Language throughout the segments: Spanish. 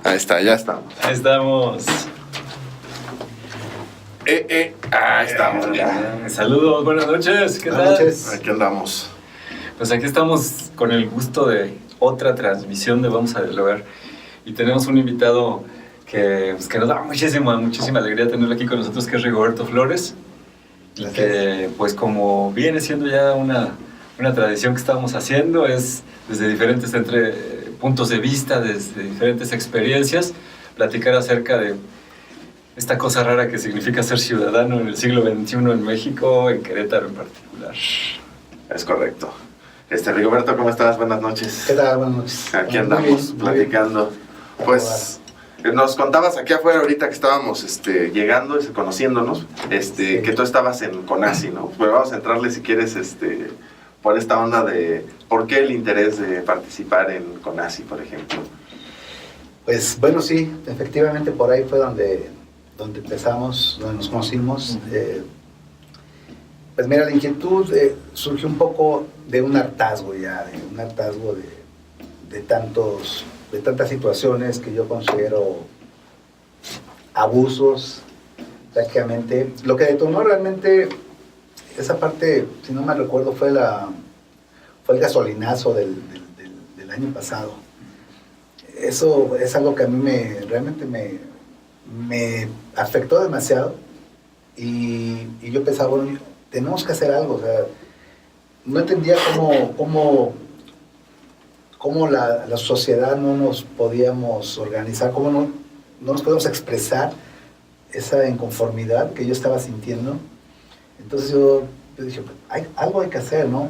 Ahí está, ya estamos. Ahí estamos. Ahí estamos ya. Saludos, buenas noches. ¿Qué Buenas tal? noches. Aquí andamos. Pues aquí estamos con el gusto de otra transmisión de Vamos a Dialogar. Y tenemos un invitado que nos da muchísima alegría tenerlo aquí con nosotros, que es Rigoberto Flores. Y que, pues como viene siendo ya una tradición que estamos haciendo, es desde diferentes puntos de vista, desde diferentes experiencias, platicar acerca de esta cosa rara que significa ser ciudadano en el siglo XXI en México, en Querétaro en particular. Es correcto. Rigoberto, ¿cómo estás? Buenas noches. ¿Qué tal? Buenas noches. Aquí andamos platicando. Pues nos contabas aquí afuera ahorita que estábamos llegando y conociéndonos, Sí. que tú estabas en CONACYT, ¿no? Pues vamos a entrarle si quieres por esta onda de por qué el interés de participar en CONACYT, por ejemplo. Pues bueno, sí, efectivamente por ahí fue donde empezamos, donde nos conocimos. Pues mira, la inquietud surgió un poco de un hartazgo ya, de tantas situaciones que yo considero abusos, prácticamente. Lo que detonó realmente esa parte, si no me recuerdo, fue el gasolinazo del año pasado. Eso es algo que a mí realmente me afectó demasiado y yo pensaba, bueno, tenemos que hacer algo. O sea, no entendía cómo la sociedad no nos podíamos organizar, cómo no nos podíamos expresar esa inconformidad que yo estaba sintiendo. Entonces yo dije, algo hay que hacer, ¿no?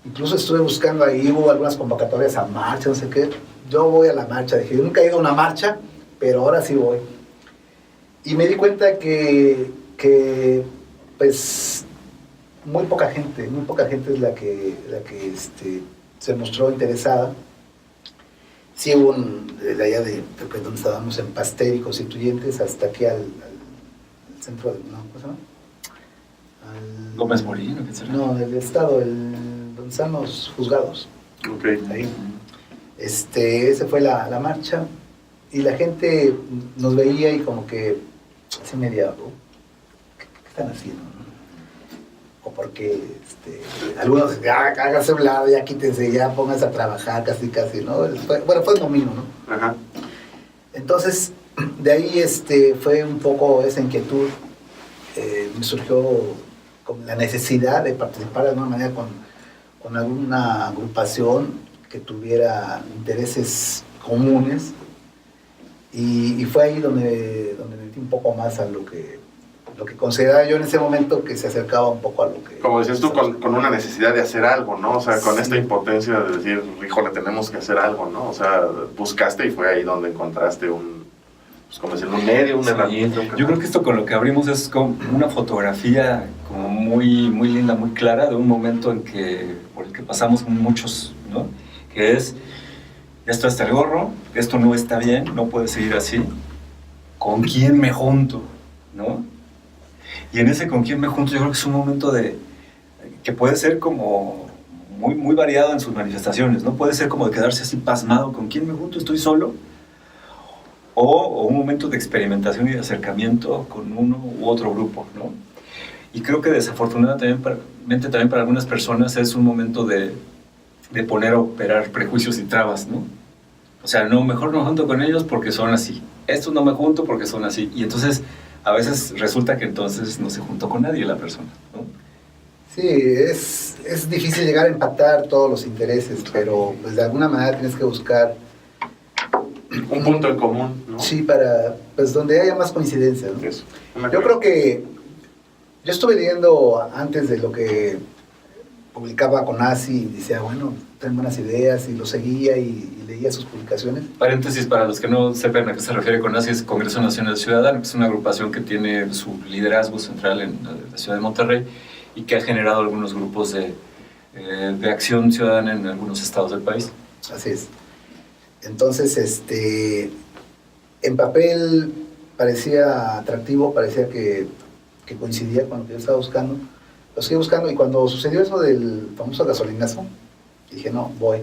Incluso estuve buscando ahí, hubo algunas convocatorias a marcha, no sé qué. Yo voy a la marcha, dije, yo nunca he ido a una marcha, pero ahora sí voy. Y me di cuenta que pues, muy poca gente es la que se mostró interesada. Sí hubo de allá creo que donde estábamos en Pasteur y Constituyentes, hasta aquí al centro, ¿cómo se llama? Gómez Morín, ¿qué será? No, del estado, donde están los juzgados. Ok. Ahí. Esa fue la marcha y la gente nos veía y como que así media, ¿qué están haciendo? O porque algunos, háganse a un lado, ya quítense, ya pónganse a trabajar, casi, ¿no? Fue el domingo, ¿no? Ajá. Entonces, de ahí fue un poco esa inquietud, me surgió con la necesidad de participar de alguna manera con alguna agrupación que tuviera intereses comunes y fue ahí donde metí un poco más a lo que consideraba yo en ese momento que se acercaba un poco a lo que... Como decías tú, con una necesidad de hacer algo, ¿no? O sea, con esta impotencia de decir, híjole, tenemos que hacer algo, ¿no? O sea, buscaste y fue ahí donde encontraste un medio, una herramienta. Yo creo que esto con lo que abrimos es como una fotografía como muy, muy linda, muy clara de un momento por el que pasamos muchos, ¿no? Que es, esto está el gorro, esto no está bien, no puede seguir así. ¿Con quién me junto? ¿No? Y en ese con quién me junto yo creo que es un momento que puede ser como muy, muy variado en sus manifestaciones, ¿no? Puede ser como de quedarse así pasmado, ¿con quién me junto? ¿Estoy solo? O un momento de experimentación y de acercamiento con uno u otro grupo, ¿no? Y creo que desafortunadamente también para algunas personas es un momento de poner a operar prejuicios y trabas, ¿no? O sea, no, mejor no me junto con ellos porque son así. Estos no me junto porque son así. Y entonces, a veces resulta que entonces no se juntó con nadie la persona, ¿no? Sí, es difícil llegar a empatar todos los intereses, pero pues de alguna manera tienes que buscar un punto en común, ¿no? Sí, para, pues donde haya más coincidencias, ¿no? Eso. Yo creo que yo estuve leyendo antes de lo que publicaba CONACYT y decía, bueno, tienen buenas ideas, y lo seguía y leía sus publicaciones. Paréntesis para los que no sepan a qué se refiere CONACYT, es Congreso Nacional Ciudadano, que es una agrupación que tiene su liderazgo central en la ciudad de Monterrey y que ha generado algunos grupos de acción ciudadana en algunos estados del país. Así es. Entonces, en papel parecía atractivo, parecía que coincidía con lo que yo estaba buscando. Lo seguí buscando y cuando sucedió eso del famoso gasolinazo, dije, no, voy.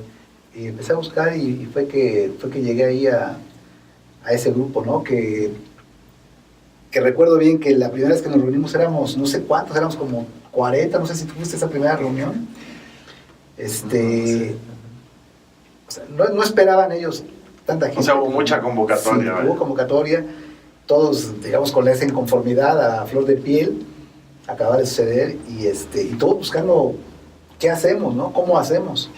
Y empecé a buscar y fue que llegué ahí a ese grupo, ¿no? Que recuerdo bien que la primera vez que nos reunimos éramos, no sé cuántos, éramos como 40, no sé si tú fuiste a esa primera reunión. O sea, no esperaban ellos tanta gente. O sea, hubo mucha convocatoria. Sí, hubo convocatoria, todos, digamos, con esa inconformidad a flor de piel, acaba de suceder, y todos buscando qué hacemos, ¿no? ¿Cómo hacemos?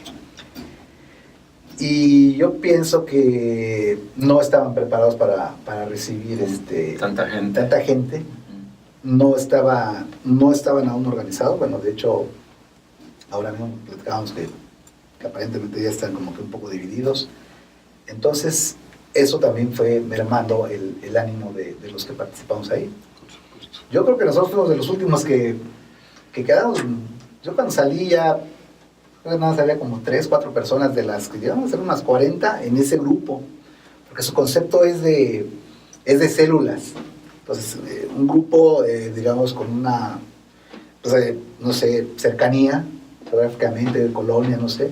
Y yo pienso que no estaban preparados para recibir tanta gente. No estaban aún organizados. Bueno, de hecho, ahora mismo platicábamos que aparentemente ya están como que un poco divididos. Entonces, eso también fue mermando el ánimo de los que participamos ahí. Yo creo que nosotros fuimos de los últimos que quedamos. Yo cuando salí ya, nada más había como 3, 4 personas de las que llegamos a ser unas 40 en ese grupo, porque su concepto es de células. Entonces, un grupo, digamos, con una, pues, no sé, cercanía, geográficamente, de colonia, no sé,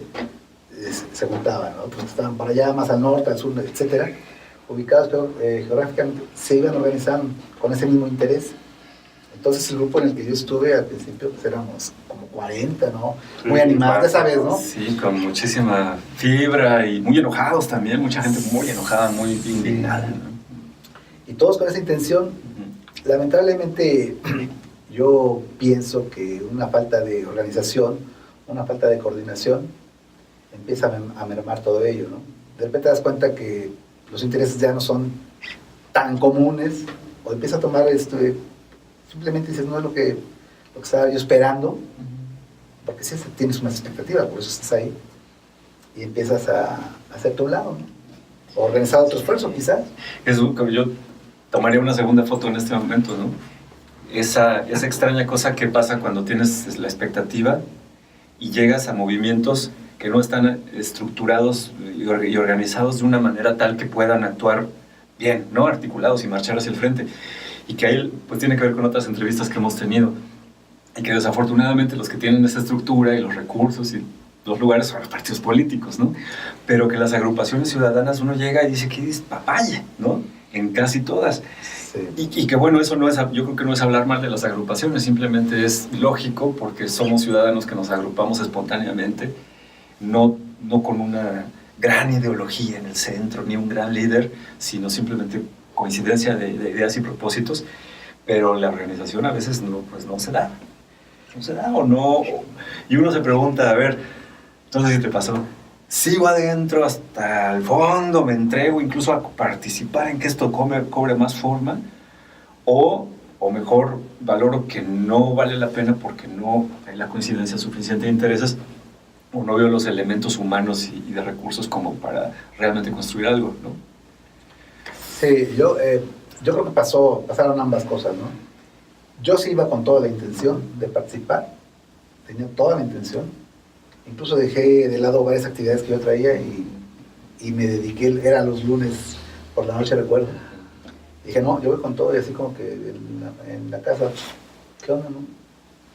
se juntaban, ¿no? Pues estaban para allá, más al norte, al sur, etcétera, ubicados, pero geográficamente se iban organizando con ese mismo interés. Entonces el grupo en el que yo estuve al principio pues éramos como 40, ¿no? Muy animados, esa vez, ¿no? Sí, con muchísima fibra y muy enojados también, mucha gente muy enojada, muy indignada, ¿no? Y todos con esa intención. Lamentablemente yo pienso que una falta de organización, una falta de coordinación empieza a mermar todo ello, ¿no? De repente te das cuenta que los intereses ya no son tan comunes, o empieza a tomar simplemente dices, no es lo que estaba yo esperando, porque sí tienes una expectativa, por eso estás ahí, y empiezas a hacerte un lado, ¿no? O organizar otro esfuerzo, quizás. Yo tomaría una segunda foto en este momento, ¿no? Esa extraña cosa que pasa cuando tienes la expectativa y llegas a movimientos que no están estructurados y organizados de una manera tal que puedan actuar bien, ¿no? Articulados y marchar hacia el frente. Y que ahí pues tiene que ver con otras entrevistas que hemos tenido, y que desafortunadamente los que tienen esa estructura y los recursos y los lugares son los partidos políticos, ¿no? Pero que las agrupaciones ciudadanas uno llega y dice que es papaya, ¿no? En casi todas. Sí. Y que bueno, eso no es, yo creo que no es hablar mal de las agrupaciones, simplemente es lógico porque somos ciudadanos que nos agrupamos espontáneamente, no con una gran ideología en el centro, ni un gran líder, sino simplemente coincidencia de ideas y propósitos, pero la organización a veces no se da o no, y uno se pregunta, a ver, entonces si te pasó, sigo adentro hasta el fondo, me entrego incluso a participar en que esto cobre más forma, o mejor valoro que no vale la pena porque no hay la coincidencia suficiente de intereses, o no veo los elementos humanos y de recursos como para realmente construir algo, ¿no? Sí, yo creo que pasaron ambas cosas, ¿no? Yo sí iba con toda la intención de participar, tenía toda la intención, incluso dejé de lado varias actividades que yo traía y me dediqué, eran los lunes por la noche, recuerdo. Dije, no, yo voy con todo, y así como que en la casa, ¿qué onda, no?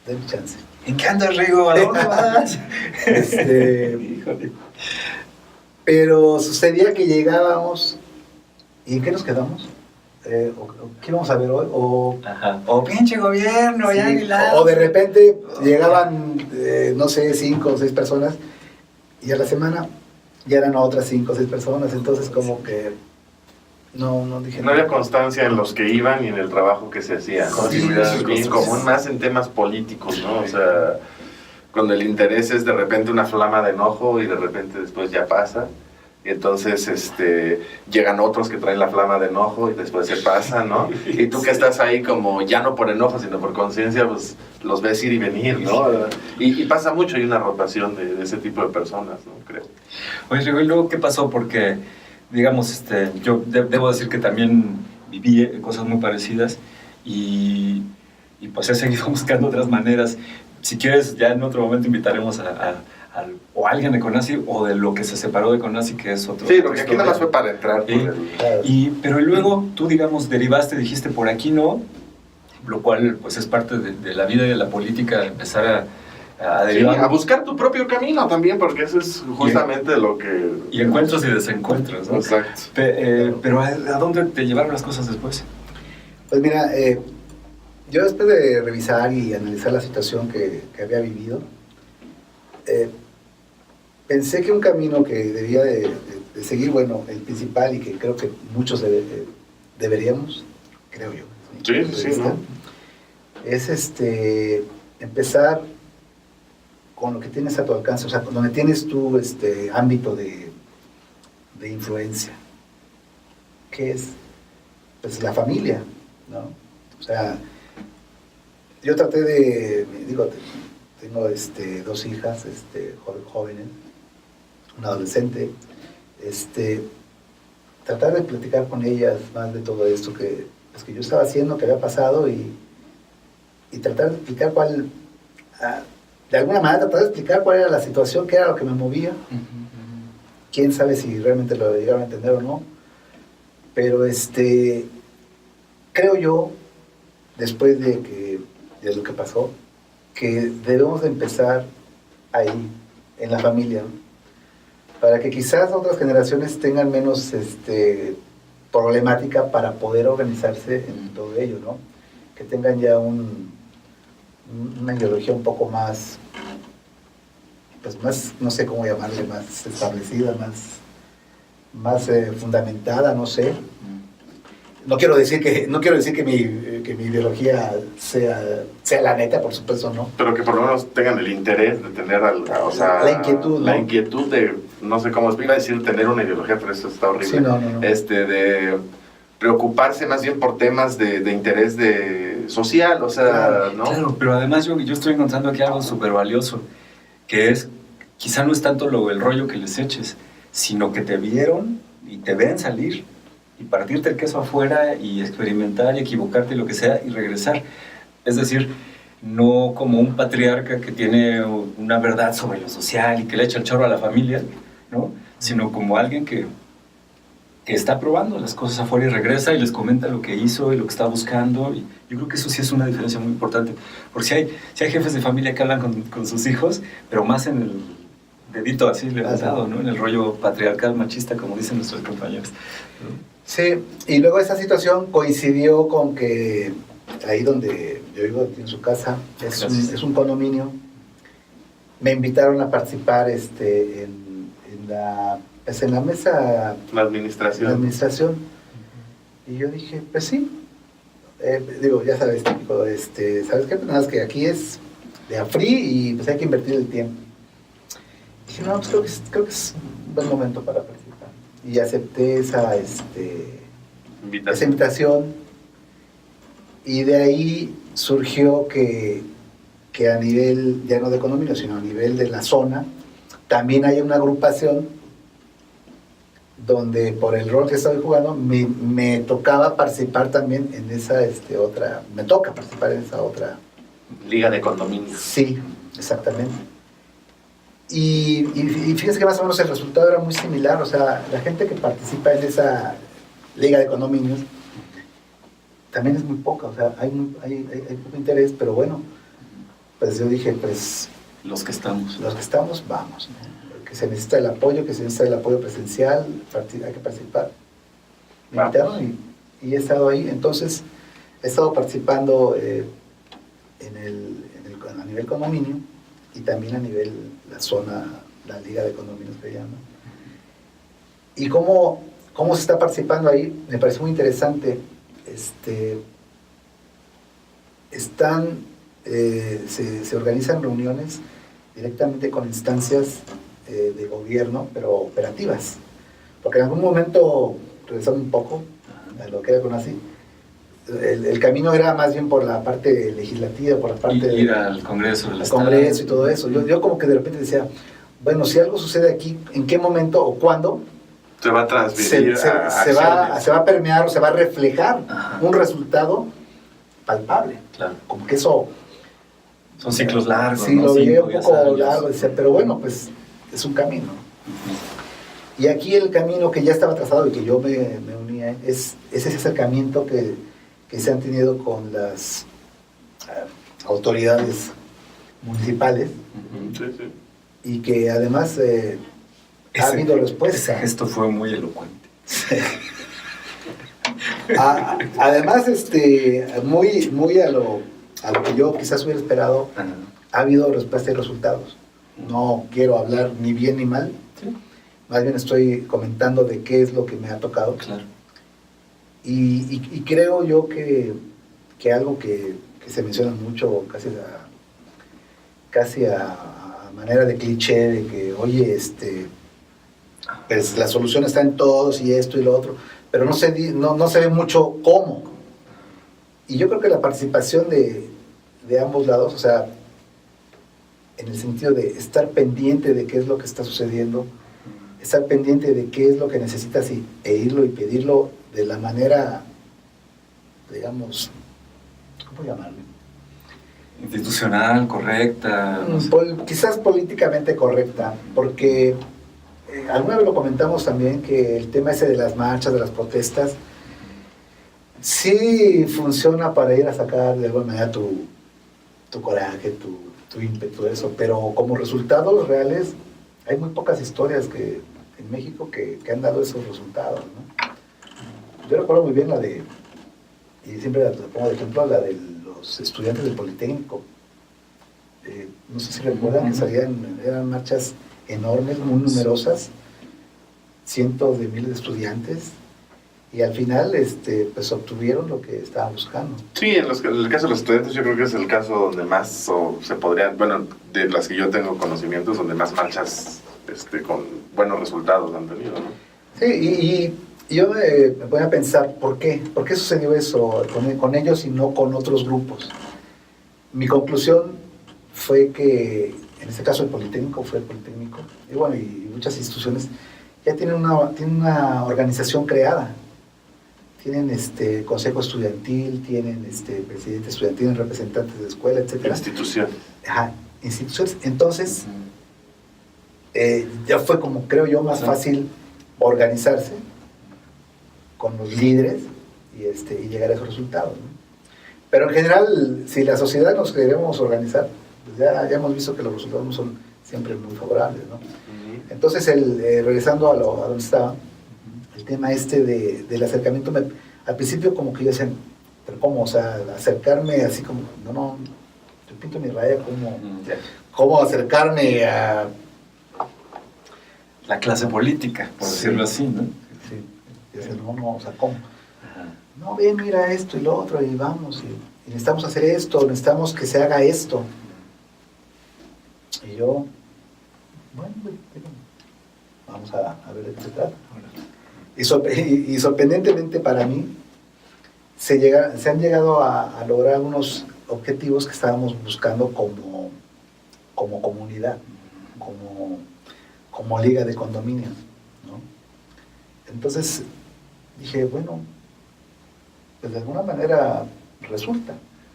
Denme chance. ¿En qué andas, Rigo? ¿A dónde vas? Híjole. Pero sucedía que llegábamos, ¿y en qué nos quedamos? ¿Qué vamos a ver hoy? O pinche gobierno, sí, ya ni lado. O de repente llegaban, no sé, 5 o 6 personas, y a la semana ya eran otras 5 o 6 personas, entonces como que no dije no había constancia en los que iban y en el trabajo que se hacía, ¿no? Sí, es común más en temas políticos, ¿no? O sea, cuando el interés es de repente una flama de enojo y de repente después ya pasa. Y entonces llegan otros que traen la flama de enojo y después se pasa, ¿no? Y tú que estás ahí como ya no por enojo, sino por conciencia, pues los ves ir y venir, ¿no? Y pasa mucho, hay una rotación de ese tipo de personas, ¿no? Creo. Oye, Rigo, ¿y luego qué pasó? Porque, digamos, yo debo decir que también viví cosas muy parecidas y pues he seguido buscando otras maneras. Si quieres, ya en otro momento invitaremos o alguien de CONACYT o de lo que se separó de CONACYT, que es otro. Sí, porque aquí nada más fue para entrar. Pero luego tú, digamos, derivaste, dijiste por aquí no, lo cual pues es parte de la vida y de la política, empezar Sí, a buscar tu propio camino también, porque eso es justamente lo que... Y encuentros y desencuentros, ¿no? Exacto. Pero ¿a dónde te llevaron las cosas después? Pues mira, yo después de revisar y analizar la situación que había vivido, pensé que un camino que debía de seguir, bueno, el principal y que creo que muchos deberíamos, creo yo, Sí, ¿no? es empezar con lo que tienes a tu alcance, o sea, donde tienes tu ámbito de influencia, que es pues la familia, ¿no? O sea, yo traté tengo 2 hijas jóvenes, un adolescente, tratar de platicar con ellas más de todo esto que yo estaba haciendo, que había pasado y tratar de explicar de alguna manera tratar de explicar cuál era la situación, qué era lo que me movía. Quién sabe si realmente lo llegaron a entender o no, pero creo yo, después de lo que pasó, que debemos de empezar ahí, en la familia, ¿no? Para que quizás otras generaciones tengan menos problemática para poder organizarse en todo ello, ¿no? Que tengan ya una ideología un poco más, pues más, no sé cómo llamarle, más establecida, más fundamentada, no sé. No quiero decir que mi ideología sea la neta, por supuesto, ¿no? Pero que por lo menos tengan el interés de tener, la inquietud, ¿no? La inquietud de, no sé cómo iba a decir, tener una ideología, pero eso está horrible. Sí, no. De preocuparse más bien por temas de interés social, o sea, Claro, ¿no? Claro, pero además yo estoy encontrando aquí algo súper valioso, que es, quizá no es tanto el rollo que les eches, sino que te vieron y te ven salir y partirte el queso afuera y experimentar y equivocarte y lo que sea y regresar. Es decir, no como un patriarca que tiene una verdad sobre lo social y que le echa el chorro a la familia, ¿no? Sino como alguien que está probando las cosas afuera y regresa y les comenta lo que hizo y lo que está buscando. Y yo creo que eso sí es una diferencia muy importante. Porque si hay jefes de familia que hablan con sus hijos, pero más en el dedito así levantado, ¿no? En el rollo patriarcal machista, como dicen nuestros compañeros, ¿no? Sí, y luego esa situación coincidió con que ahí donde yo vivo, en su casa, es un condominio. Me invitaron a participar en la mesa, La administración. Y yo dije, pues sí. Ya sabes, típico, ¿sabes qué? Pues nada, es que aquí es de free y pues hay que invertir el tiempo. Dije, no, pues creo que es un buen momento para participar. Y acepté esa invitación. Y de ahí surgió que a nivel, ya no de economía, sino a nivel de la zona, también hay una agrupación donde por el rol que estoy jugando me tocaba participar también en esa me toca participar en esa otra Liga de condominios. Sí, exactamente. Y fíjense que más o menos el resultado era muy similar, o sea, la gente que participa en esa liga de condominios también es muy poca, o sea, hay poco interés, pero bueno, pues yo dije, pues... Los que estamos, vamos, ¿no? Que se necesita el apoyo presencial, hay que participar. Me invitaron y he estado ahí, entonces he estado participando a nivel condominio y también a nivel la zona, la liga de condominios que llaman. Y cómo se está participando ahí, me parece muy interesante. Se organizan reuniones directamente con instancias de gobierno, pero operativas. Porque en algún momento, regresando un poco a lo que era CONACYT, el camino era más bien por la parte legislativa, por la parte ir al Congreso del Estado. Congreso y todo eso. Yo como que de repente decía, bueno, si algo sucede aquí, ¿en qué momento o cuándo? Se va a transmitir se va a permear o se va a reflejar un resultado palpable. Claro. Como que eso... Son ciclos largos, sí, ¿no? lo veía un 5, poco 10 años. largo, decía, pero bueno, pues es un camino. Y aquí el camino que ya estaba trazado y que yo me unía es ese acercamiento que se han tenido con las autoridades municipales Sí, sí. y que además ha habido respuesta. Ese gesto fue muy elocuente. Además, muy a lo que yo quizás hubiera esperado, Ajá. ha habido respuesta y resultados. No quiero hablar ni bien ni mal, Sí, más bien estoy comentando de qué es lo que me ha tocado. claro. Y creo yo que algo que se menciona mucho, casi a manera de cliché, de que, oye, pues la solución está en todos y esto y lo otro, pero no se ve mucho cómo. Y yo creo que la participación de ambos lados, o sea, en el sentido de estar pendiente de qué es lo que está sucediendo, estar pendiente de qué es lo que necesitas e irlo y pedirlo de la manera, digamos, ¿cómo llamarlo? Institucional, correcta. No sé. Quizás políticamente correcta, porque alguna vez lo comentamos también, que el tema ese de las marchas, de las protestas, sí funciona para ir a sacar de alguna manera tu coraje, tu ímpetu, eso, pero como resultados reales hay muy pocas historias en México que han dado esos resultados, ¿no? Yo recuerdo muy bien la de, y siempre la pongo de ejemplo, la de los estudiantes del Politécnico. No sé si recuerdan que eran marchas enormes, muy numerosas, cientos de miles de estudiantes, y al final pues obtuvieron lo que estaban buscando. Sí, en el caso de los estudiantes yo creo que es el caso donde más, o se podría, bueno, de las que yo tengo conocimientos, donde más marchas con buenos resultados han tenido, ¿no? Sí, y yo me voy a pensar, ¿por qué? ¿Por qué sucedió eso con ellos y no con otros grupos? Mi conclusión fue que, en este caso el Politécnico, y bueno, y muchas instituciones ya tienen una organización creada. Tienen consejo estudiantil, tienen presidente estudiantil, tienen representantes de escuela, etcétera. Instituciones. Ajá, instituciones. Entonces, ya fue como, creo yo, más fácil organizarse con los líderes y llegar a esos resultados, ¿no? Pero en general, si la sociedad nos queremos organizar, pues ya hemos visto que los resultados no son siempre muy favorables, ¿no? Entonces, regresando a donde estaba, el tema del acercamiento, al principio como que yo decía, pero ¿cómo? O sea, acercarme así como, no, yo pinto mi raya, ¿cómo acercarme a La clase política, por decirlo así, ¿no? Sí, y decía, no, o sea, ¿cómo? No, ven, mira esto y lo otro, y vamos, y necesitamos hacer esto, necesitamos que se haga esto. Y yo, bueno, vamos a ver de qué se trata. Y sorprendentemente para mí, se han llegado a lograr algunos objetivos que estábamos buscando como comunidad, como liga de condominios, ¿no? Entonces dije, bueno, pues de alguna manera resulta.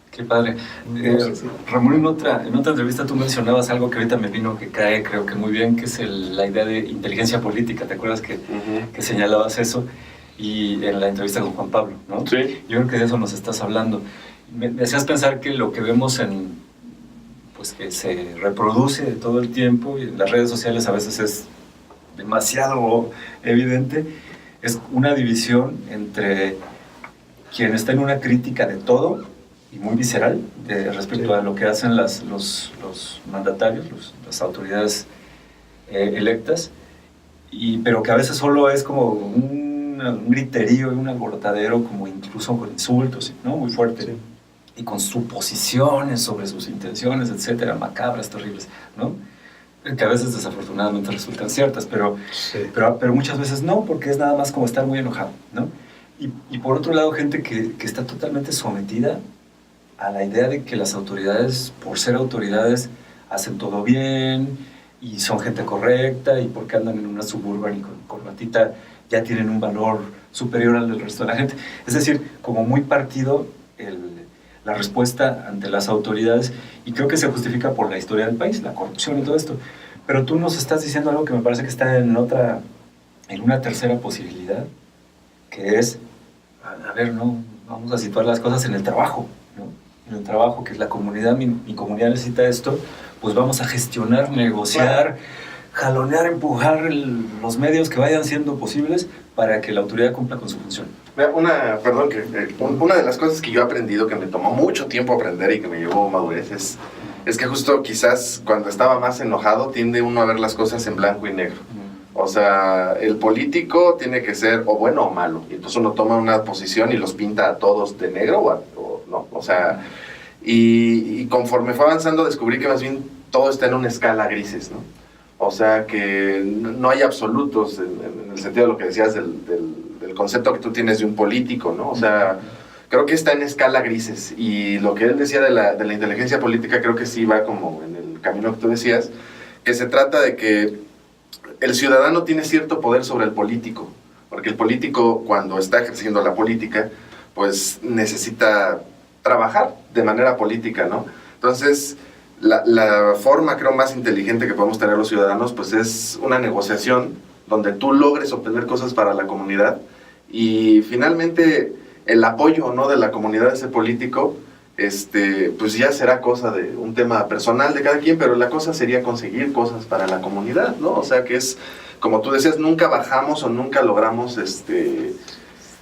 Qué padre. Sí. Ramón, en otra entrevista tú mencionabas algo que ahorita me vino que cae, creo que muy bien, que es la idea de inteligencia política. ¿Te acuerdas que señalabas eso? Y en la entrevista con Juan Pablo, ¿no? Sí. Yo creo que de eso nos estás hablando. Me hacías pensar que lo que vemos pues que se reproduce todo el tiempo, y en las redes sociales a veces es demasiado evidente, es una división entre quien está en una crítica de todo y muy visceral respecto a lo que hacen los mandatarios, las autoridades electas, pero que a veces solo es como un griterío y un alborotadero, como incluso con insultos, ¿no? Muy fuerte. Sí. Y con suposiciones sobre sus intenciones, etcétera, macabras, terribles, ¿no? Que a veces desafortunadamente resultan ciertas, pero muchas veces no, porque es nada más como estar muy enojado, ¿no? Y por otro lado, gente que está totalmente sometida a la idea de que las autoridades, por ser autoridades, hacen todo bien y son gente correcta, y porque andan en una Suburban y con corbatita ya tienen un valor superior al del resto de la gente. Es decir, como muy partido la respuesta ante las autoridades, y creo que se justifica por la historia del país, la corrupción y todo esto. Pero tú nos estás diciendo algo que me parece que está en una tercera posibilidad, que es, a ver, no, vamos a situar las cosas en el trabajo, ¿no? en el trabajo, que la comunidad, mi comunidad necesita esto, pues vamos a gestionar, negociar, jalonear, empujar los medios que vayan siendo posibles para que la autoridad cumpla con su función. Una de las cosas que yo he aprendido, que me tomó mucho tiempo aprender y que me llevó madurez, es que justo quizás cuando estaba más enojado tiende uno a ver las cosas en blanco y negro. O sea, el político tiene que ser o bueno o malo. Y entonces uno toma una posición y los pinta a todos de negro o no. O sea, y conforme fue avanzando descubrí que más bien todo está en una escala grises, ¿no? O sea, que no hay absolutos en el sentido de lo que decías del concepto que tú tienes de un político, ¿no? O sea, creo que está en escala grises. Y lo que él decía de la inteligencia política creo que sí va como en el camino que tú decías, que se trata de que el ciudadano tiene cierto poder sobre el político, porque el político cuando está ejerciendo la política, pues necesita trabajar de manera política, ¿no? Entonces, la forma creo más inteligente que podemos tener los ciudadanos, pues es una negociación donde tú logres obtener cosas para la comunidad y finalmente el apoyo o no de la comunidad a ese político, pues ya será cosa de un tema personal de cada quien, pero la cosa sería conseguir cosas para la comunidad, ¿no? O sea que es, como tú decías, nunca bajamos o nunca logramos,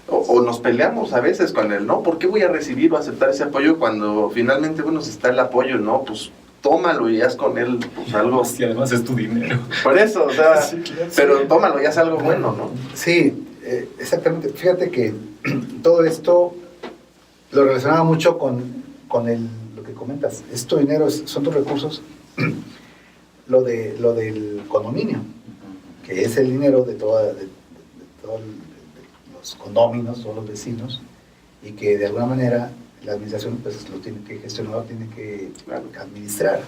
o nos peleamos a veces con el, ¿no? ¿Por qué voy a recibir o aceptar ese apoyo cuando finalmente, bueno, si está el apoyo, ¿no? Pues tómalo y haz con él pues, algo. Y además es tu dinero. Por eso, o sea, sí, claro, pero sí. tómalo y haz algo bueno, ¿no? Sí, exactamente. Fíjate que todo esto lo relacionaba mucho con lo que comentas. Esto dinero son tus recursos, lo del condominio, que es el dinero de todos los condóminos, todos los vecinos, y que de alguna manera la administración pues lo tiene que gestionar, lo tiene que administrar.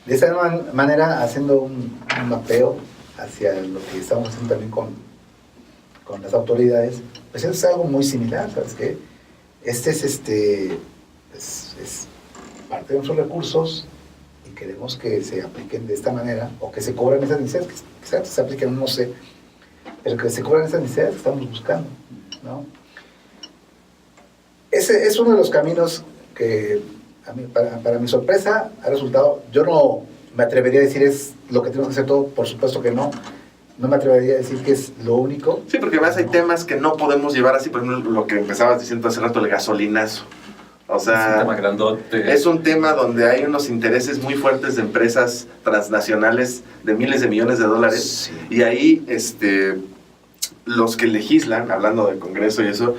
De esa manera, haciendo un mapeo hacia lo que estamos haciendo también con las autoridades, pues es algo muy similar, ¿sabes qué? Es parte de nuestros recursos y queremos que se apliquen de esta manera, o que se cobren esas necesidades, que se apliquen, no sé, pero que se cobren esas necesidades que estamos buscando, ¿no? Ese es uno de los caminos que, a mí, para mi sorpresa, ha resultado. Yo no me atrevería a decir es lo que tenemos que hacer todo, por supuesto que no. No me atrevería a decir que es lo único. Sí, porque además hay temas que no podemos llevar así, por ejemplo, lo que empezabas diciendo hace rato, el gasolinazo. O sea, es un tema grandote. Es un tema donde hay unos intereses muy fuertes de empresas transnacionales de miles de millones de dólares. Sí. Y ahí los que legislan, hablando del Congreso y eso,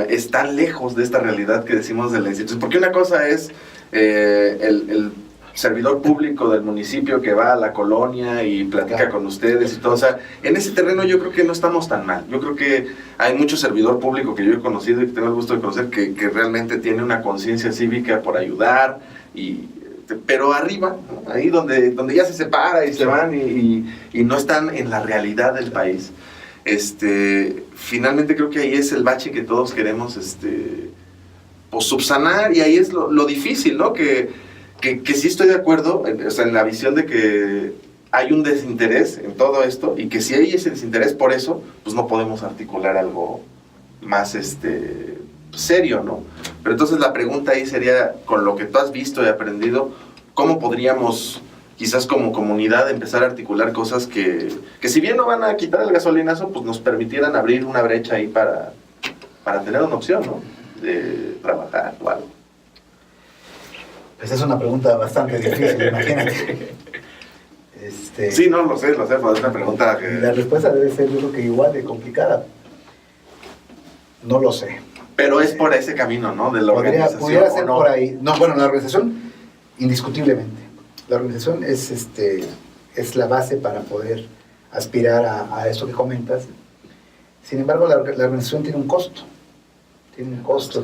están lejos de esta realidad que decimos de la institución. Porque una cosa es el servidor público del municipio que va a la colonia y platica con ustedes y todo. O sea, en ese terreno yo creo que no estamos tan mal. Yo creo que hay mucho servidor público que yo he conocido y que tengo el gusto de conocer que realmente tiene una conciencia cívica por ayudar, pero arriba, ¿no? Ahí donde ya se separa y se van y no están en la realidad del país. Finalmente creo que ahí es el bache que todos queremos pues subsanar, y ahí es lo difícil, ¿no? Que sí estoy de acuerdo, o sea, en la visión de que hay un desinterés en todo esto, y que si hay ese desinterés por eso, pues no podemos articular algo más serio, ¿no? Pero entonces la pregunta ahí sería, con lo que tú has visto y aprendido, ¿cómo podríamos, quizás como comunidad, empezar a articular cosas que si bien no van a quitar el gasolinazo, pues nos permitieran abrir una brecha ahí para tener una opción, ¿no? De trabajar o algo. Esa es una pregunta bastante difícil, imagínate. Sí, no, lo sé, pero es una pregunta que... La respuesta debe ser, yo creo que igual de complicada. No lo sé. Pero es por ese camino, ¿no? De la organización. Pudiera ser por ahí. No, bueno, la organización, indiscutiblemente. La organización es la base para poder aspirar a esto que comentas. Sin embargo, la organización tiene un costo. Tiene un costo,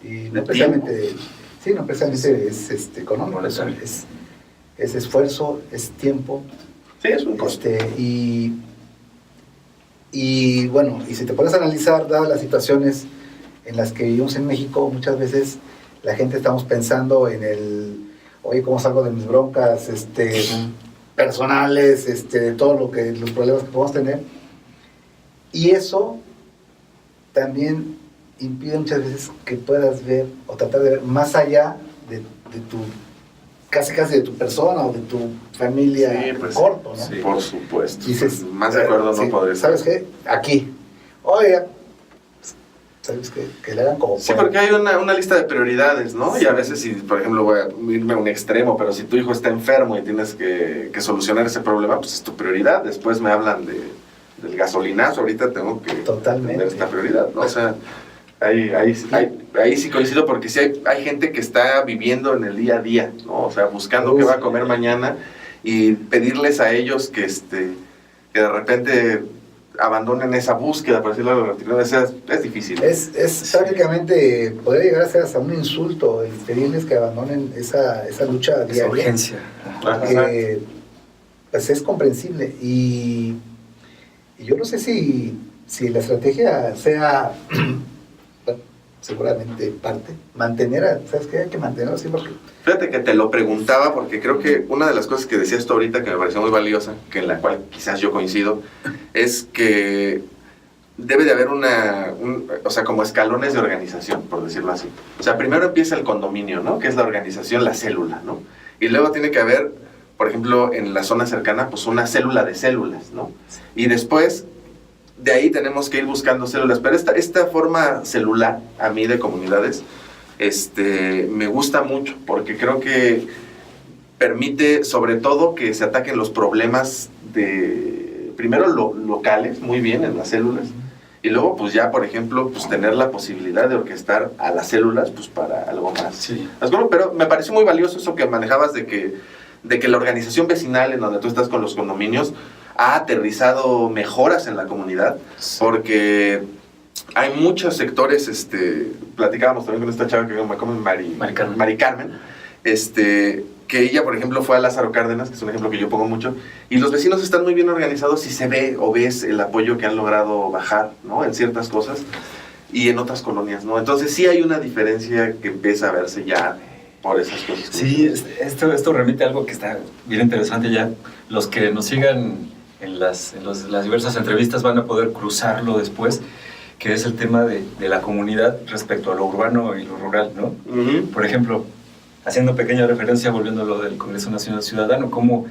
y no precisamente es económico, es esfuerzo, es tiempo. Sí, es un costo. Y bueno, y si te pones a analizar, dadas las situaciones en las que vivimos en México, muchas veces la gente estamos pensando en oye, ¿cómo salgo de mis broncas personales, de todo los problemas que podemos tener? Y eso también impide muchas veces que puedas ver o tratar de ver más allá de tu, casi de tu persona o de tu familia corto, ¿no? Sí, por supuesto. Dices, más de acuerdo no podré ¿sabes qué? Aquí. Oiga, ¿sabes qué? Que le hagan como sí, porque hay una lista de prioridades, ¿no? Sí. Y a veces, si, por ejemplo, voy a irme a un extremo, pero si tu hijo está enfermo y tienes que solucionar ese problema, pues es tu prioridad. Después me hablan del gasolinazo, ahorita tengo que tener esta prioridad, ¿no? O sea, ahí sí coincido, porque sí hay gente que está viviendo en el día a día, ¿no? O sea, buscando qué va a comer mañana, y pedirles a ellos que de repente abandonen esa búsqueda, por decirlo es difícil. Es prácticamente, podría llegar a ser hasta un insulto el pedirles que abandonen esa lucha diaria. Esa urgencia. Porque, pues es comprensible. Y yo no sé si la estrategia sea, bueno, seguramente parte, ¿sabes qué? Hay que mantenerlo así porque... Fíjate que te lo preguntaba porque creo que una de las cosas que decías tú ahorita que me pareció muy valiosa, que en la cual quizás yo coincido, es que debe de haber o sea, como escalones de organización, por decirlo así. O sea, primero empieza el condominio, ¿no? Que es la organización, la célula, ¿no? Y luego tiene que haber, por ejemplo, en la zona cercana, pues una célula de células, ¿no? Y después, de ahí tenemos que ir buscando células. Pero esta forma celular, a mí, de comunidades, me gusta mucho, porque creo que permite, sobre todo, que se ataquen los problemas primero locales, muy bien, en las células, y luego, pues ya, por ejemplo, pues tener la posibilidad de orquestar a las células, pues para algo más. Sí. Pero me pareció muy valioso eso que manejabas de que la organización vecinal en donde tú estás con los condominios ha aterrizado mejoras en la comunidad, porque hay muchos sectores, platicábamos también con esta chava que me come Mari Carmen, que ella, por ejemplo, fue a Lázaro Cárdenas, que es un ejemplo que yo pongo mucho, y los vecinos están muy bien organizados y se ve o ves el apoyo que han logrado bajar, ¿no? En ciertas cosas y en otras colonias, ¿no? Entonces sí hay una diferencia que empieza a verse ya por esas cosas. Sí, esto remite a algo que está bien interesante ya. Los que nos sigan en las diversas entrevistas van a poder cruzarlo después, que es el tema de la comunidad respecto a lo urbano y lo rural, ¿no? Uh-huh. Por ejemplo, haciendo pequeña referencia, volviendo a lo del Congreso Nacional Ciudadano, como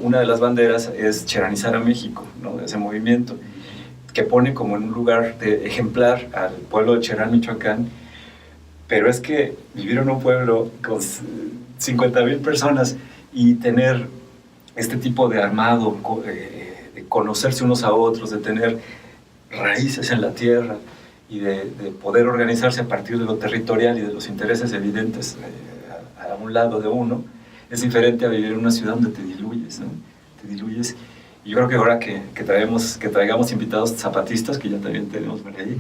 una de las banderas es cheranizar a México, ¿no? Ese movimiento que pone como en un lugar de ejemplar al pueblo de Cherán, Michoacán, pero es que vivir en un pueblo con 50,000 personas y tener este tipo de armado, de conocerse unos a otros, de tener raíces en la tierra y de poder organizarse a partir de lo territorial y de los intereses evidentes a un lado de uno, es diferente a vivir en una ciudad donde te diluyes, ¿no? Te diluyes. Y yo creo que ahora que traigamos invitados zapatistas, que ya también tenemos por ahí,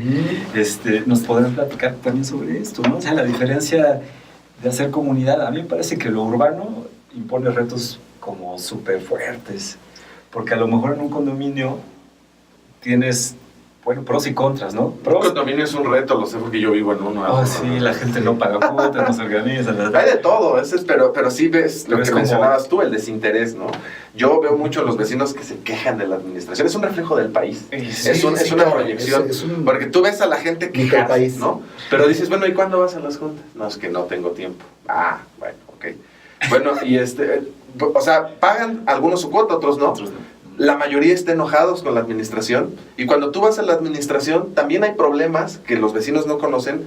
nos podrán platicar también sobre esto, ¿no? O sea, la diferencia de hacer comunidad. A mí me parece que lo urbano impone retos como súper fuertes, porque a lo mejor en un condominio tienes, bueno, pros y contras, ¿no? Un condominio es un reto, lo sé porque yo vivo en uno. Oh, sí, la gente no paga cuotas, no se organiza. Hay de todo, pero sí ves lo que mencionabas tú, el desinterés, ¿no? Yo veo mucho a los vecinos que se quejan de la administración, es un reflejo del país, sí, es una proyección, porque tú ves a la gente quejarse, ¿no? Pero dices, bueno, ¿y cuándo vas a las juntas? No, es que no tengo tiempo. Ah, bueno, ok. Bueno, y o sea, pagan algunos su cuota, otros no. La mayoría está enojados con la administración, y cuando tú vas a la administración también hay problemas que los vecinos no conocen,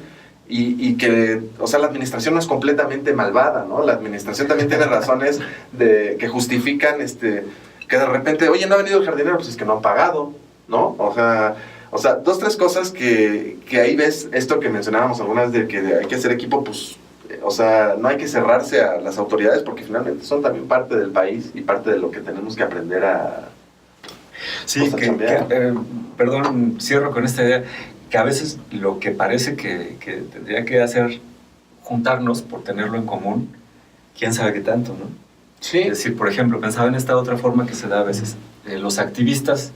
y que, o sea, la administración no es completamente malvada, ¿no? La administración también tiene razones que justifican que de repente, oye, no ha venido el jardinero, pues es que no han pagado, ¿no? O sea, 2, 3 cosas que ahí ves esto que mencionábamos algunas de que hay que hacer equipo, pues, o sea, no hay que cerrarse a las autoridades porque finalmente son también parte del país y parte de lo que tenemos que aprender a... Sí, perdón, cierro con esta idea, que a veces lo que parece que tendría que hacer juntarnos por tenerlo en común, quién sabe qué tanto, ¿no? Sí. Es decir, por ejemplo, pensaba en esta otra forma que se da a veces, los activistas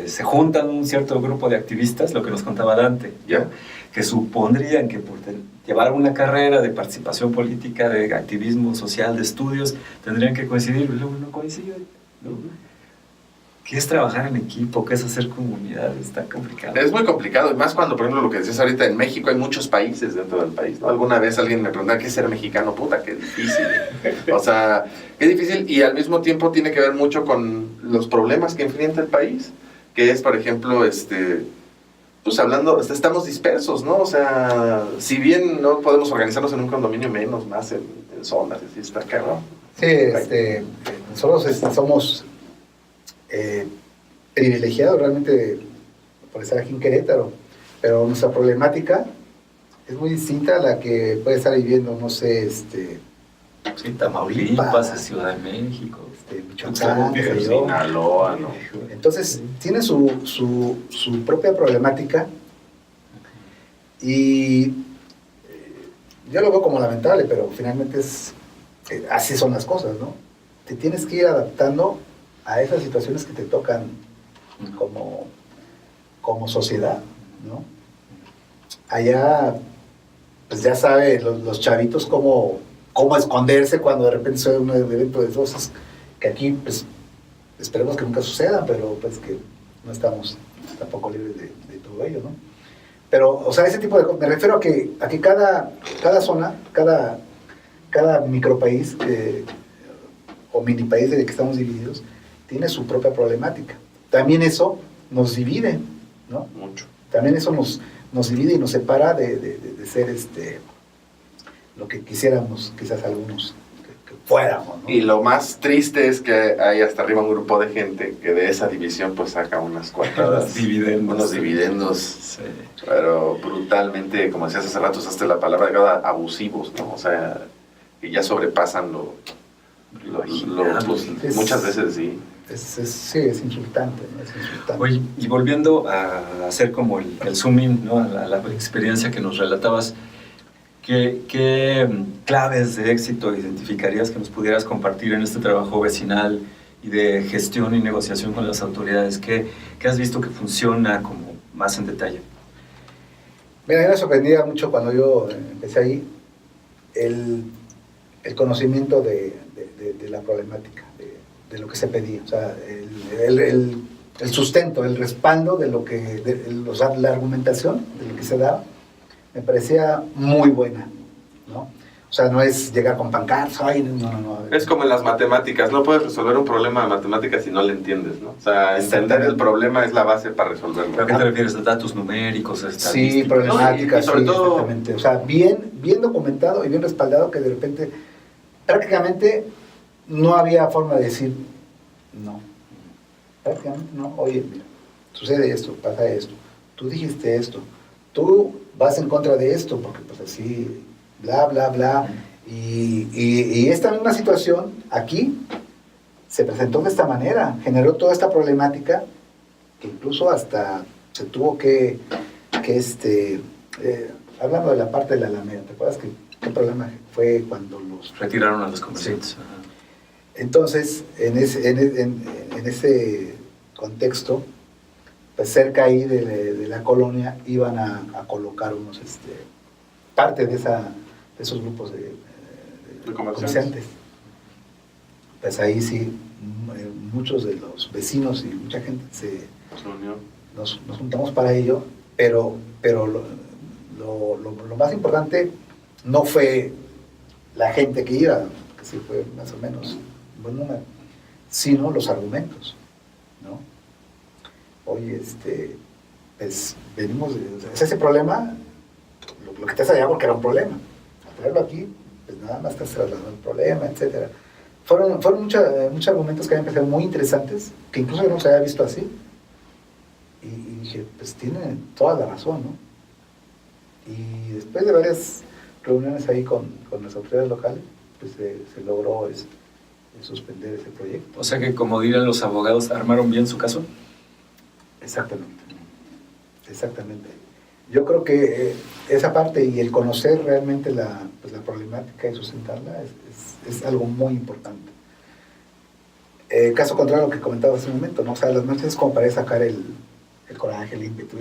se juntan un cierto grupo de activistas, lo que nos contaba Dante, ¿ya? Que supondrían que por llevar una carrera de participación política, de activismo social, de estudios, tendrían que coincidir, y luego no coinciden, ¿no? ¿Qué es trabajar en equipo? ¿Qué es hacer comunidad? Está complicado. Es muy complicado, y más cuando, por ejemplo, lo que decías ahorita, en México hay muchos países dentro del país, ¿no? Alguna vez alguien me preguntaba, ¿qué es ser mexicano? Puta, qué difícil. O sea, qué difícil, y al mismo tiempo tiene que ver mucho con los problemas que enfrenta el país, que es, por ejemplo, pues hablando, estamos dispersos, ¿no? O sea, si bien no podemos organizarnos en un condominio, menos más en zonas, así está cabrón. Sí, nosotros somos privilegiados realmente por estar aquí en Querétaro, pero nuestra problemática es muy distinta a la que puede estar viviendo, no sé, Sí, Tamaulipas, Ciudad de México, Michoacán, Sinaloa, ¿no? Entonces, tiene su propia problemática y yo lo veo como lamentable, pero finalmente así son las cosas, ¿no? Te tienes que ir adaptando a esas situaciones que te tocan como sociedad, ¿no? Allá, pues ya sabe los chavitos cómo esconderse cuando de repente sucede un evento de esos, que aquí, pues, esperemos que nunca sucedan, pero pues que no estamos tampoco libres de todo ello, ¿no? Pero, o sea, ese tipo de cosas, me refiero a que cada zona, cada micropaís o mini país del que estamos divididos, tiene su propia problemática. También eso nos divide, ¿no? Mucho. También eso nos divide y nos separa de ser lo que quisiéramos, quizás algunos, que fuéramos, ¿no? Y lo más triste es que hay hasta arriba un grupo de gente que de esa división pues saca unas cuantas unos dividendos, sí. Pero brutalmente, como decías hace rato, usaste la palabra abusivos, ¿no? O sea, que ya sobrepasan pues, muchas veces sí. Sí, es insultante, ¿no? Es insultante. Oye, y volviendo a hacer como el zoom in, ¿no? a la experiencia que nos relatabas, ¿qué claves de éxito identificarías que nos pudieras compartir en este trabajo vecinal y de gestión y negociación con las autoridades? ¿Qué has visto que funciona como más en detalle? Mira, a mí me sorprendía mucho cuando yo empecé ahí el conocimiento de la problemática, de lo que se pedía, o sea, el sustento, el respaldo de lo que, la argumentación de lo que se daba, me parecía muy buena, ¿no? O sea, no es llegar con pancartas, ay, no. Es como en las matemáticas, no puedes resolver un problema de matemáticas si no le entiendes, ¿no? O sea, entender el problema es la base para resolverlo. ¿A qué te refieres? ¿A datos numéricos? Sí, problemáticas, y sobre todo, exactamente. O sea, bien documentado y bien respaldado, que de repente, prácticamente, no había forma de decir no. Prácticamente no. Oye, mira, sucede esto, pasa esto, tú dijiste esto, tú vas en contra de esto, porque pues así, bla, bla, bla. Y esta misma situación aquí se presentó de esta manera, generó toda esta problemática que incluso hasta se tuvo que hablando de la parte de la Alameda, ¿te acuerdas qué problema fue cuando los retiraron a los comerciantes? Sí. Entonces, en ese contexto, pues cerca ahí de la colonia iban a colocar unos parte de esos grupos de comerciantes. Pues ahí sí, muchos de los vecinos y mucha gente nos juntamos para ello, pero lo más importante no fue la gente que iba, que sí fue más o menos un buen número, sino los argumentos, ¿no? Oye, pues venimos ese problema, lo que te hace allá porque era un problema, al traerlo aquí, pues nada más te trasladando el problema, etcétera. Fueron muchos argumentos que a mí me parecieron muy interesantes, que incluso yo no los había visto así, y dije, pues tienen toda la razón, ¿no? Y después de varias reuniones ahí con las autoridades locales, pues se logró suspender ese proyecto. O sea que, como dirían los abogados, ¿armaron bien su caso? Exactamente. Yo creo que esa parte y el conocer realmente la problemática y sustentarla es algo muy importante. Caso contrario a lo que comentaba hace un momento, ¿no? O sea, las noches es como para sacar el coraje, el ímpetu,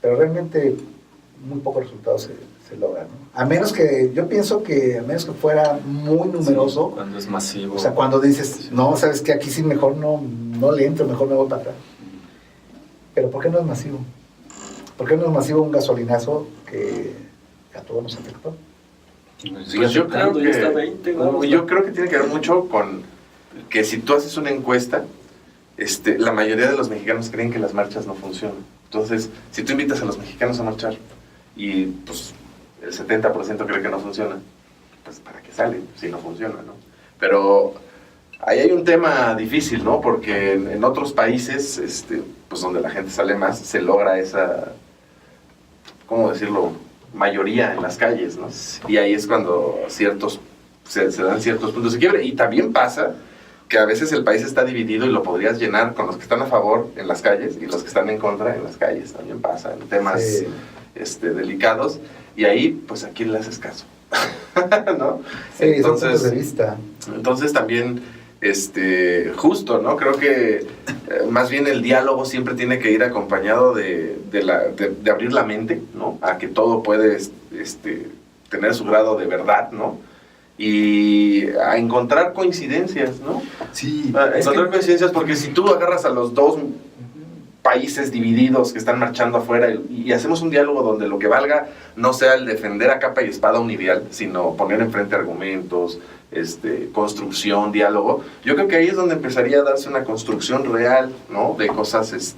pero realmente muy pocos resultados se logran, ¿no? A menos que, yo pienso que a menos que fuera muy numeroso. Sí, cuando es masivo. O sea, cuando dices, no, sabes que aquí sí mejor no no le entro, mejor me voy para atrás. Pero ¿por qué no es masivo? ¿Por qué no es masivo un gasolinazo que a todos nos afectó? Pues yo creo que, yo creo que tiene que ver mucho con que si tú haces una encuesta, la mayoría de los mexicanos creen que las marchas no funcionan. Entonces, si tú invitas a los mexicanos a marchar y pues el 70% cree que no funciona, pues ¿para qué salen si no funciona, no? Pero ahí hay un tema difícil, ¿no? Porque en otros países, pues donde la gente sale más, se logra esa, ¿cómo decirlo?, mayoría en las calles, ¿no? Y ahí es cuando se dan ciertos puntos de quiebre. Y también pasa que a veces el país está dividido y lo podrías llenar con los que están a favor en las calles y los que están en contra en las calles. También pasa en temas delicados. Y ahí, pues, ¿a quién le haces caso? ¿No? Sí, entonces, puntos de vista. Entonces también, justo, ¿no? Creo que más bien el diálogo siempre tiene que ir acompañado de abrir la mente, ¿no? A que todo puede tener su grado de verdad, ¿no? Y a encontrar coincidencias, ¿no? Sí. A encontrar coincidencias, porque si tú agarras a los dos países divididos que están marchando afuera y hacemos un diálogo donde lo que valga no sea el defender a capa y espada un ideal, sino poner enfrente argumentos, construcción, diálogo, yo creo que ahí es donde empezaría a darse una construcción real, ¿no? De cosas,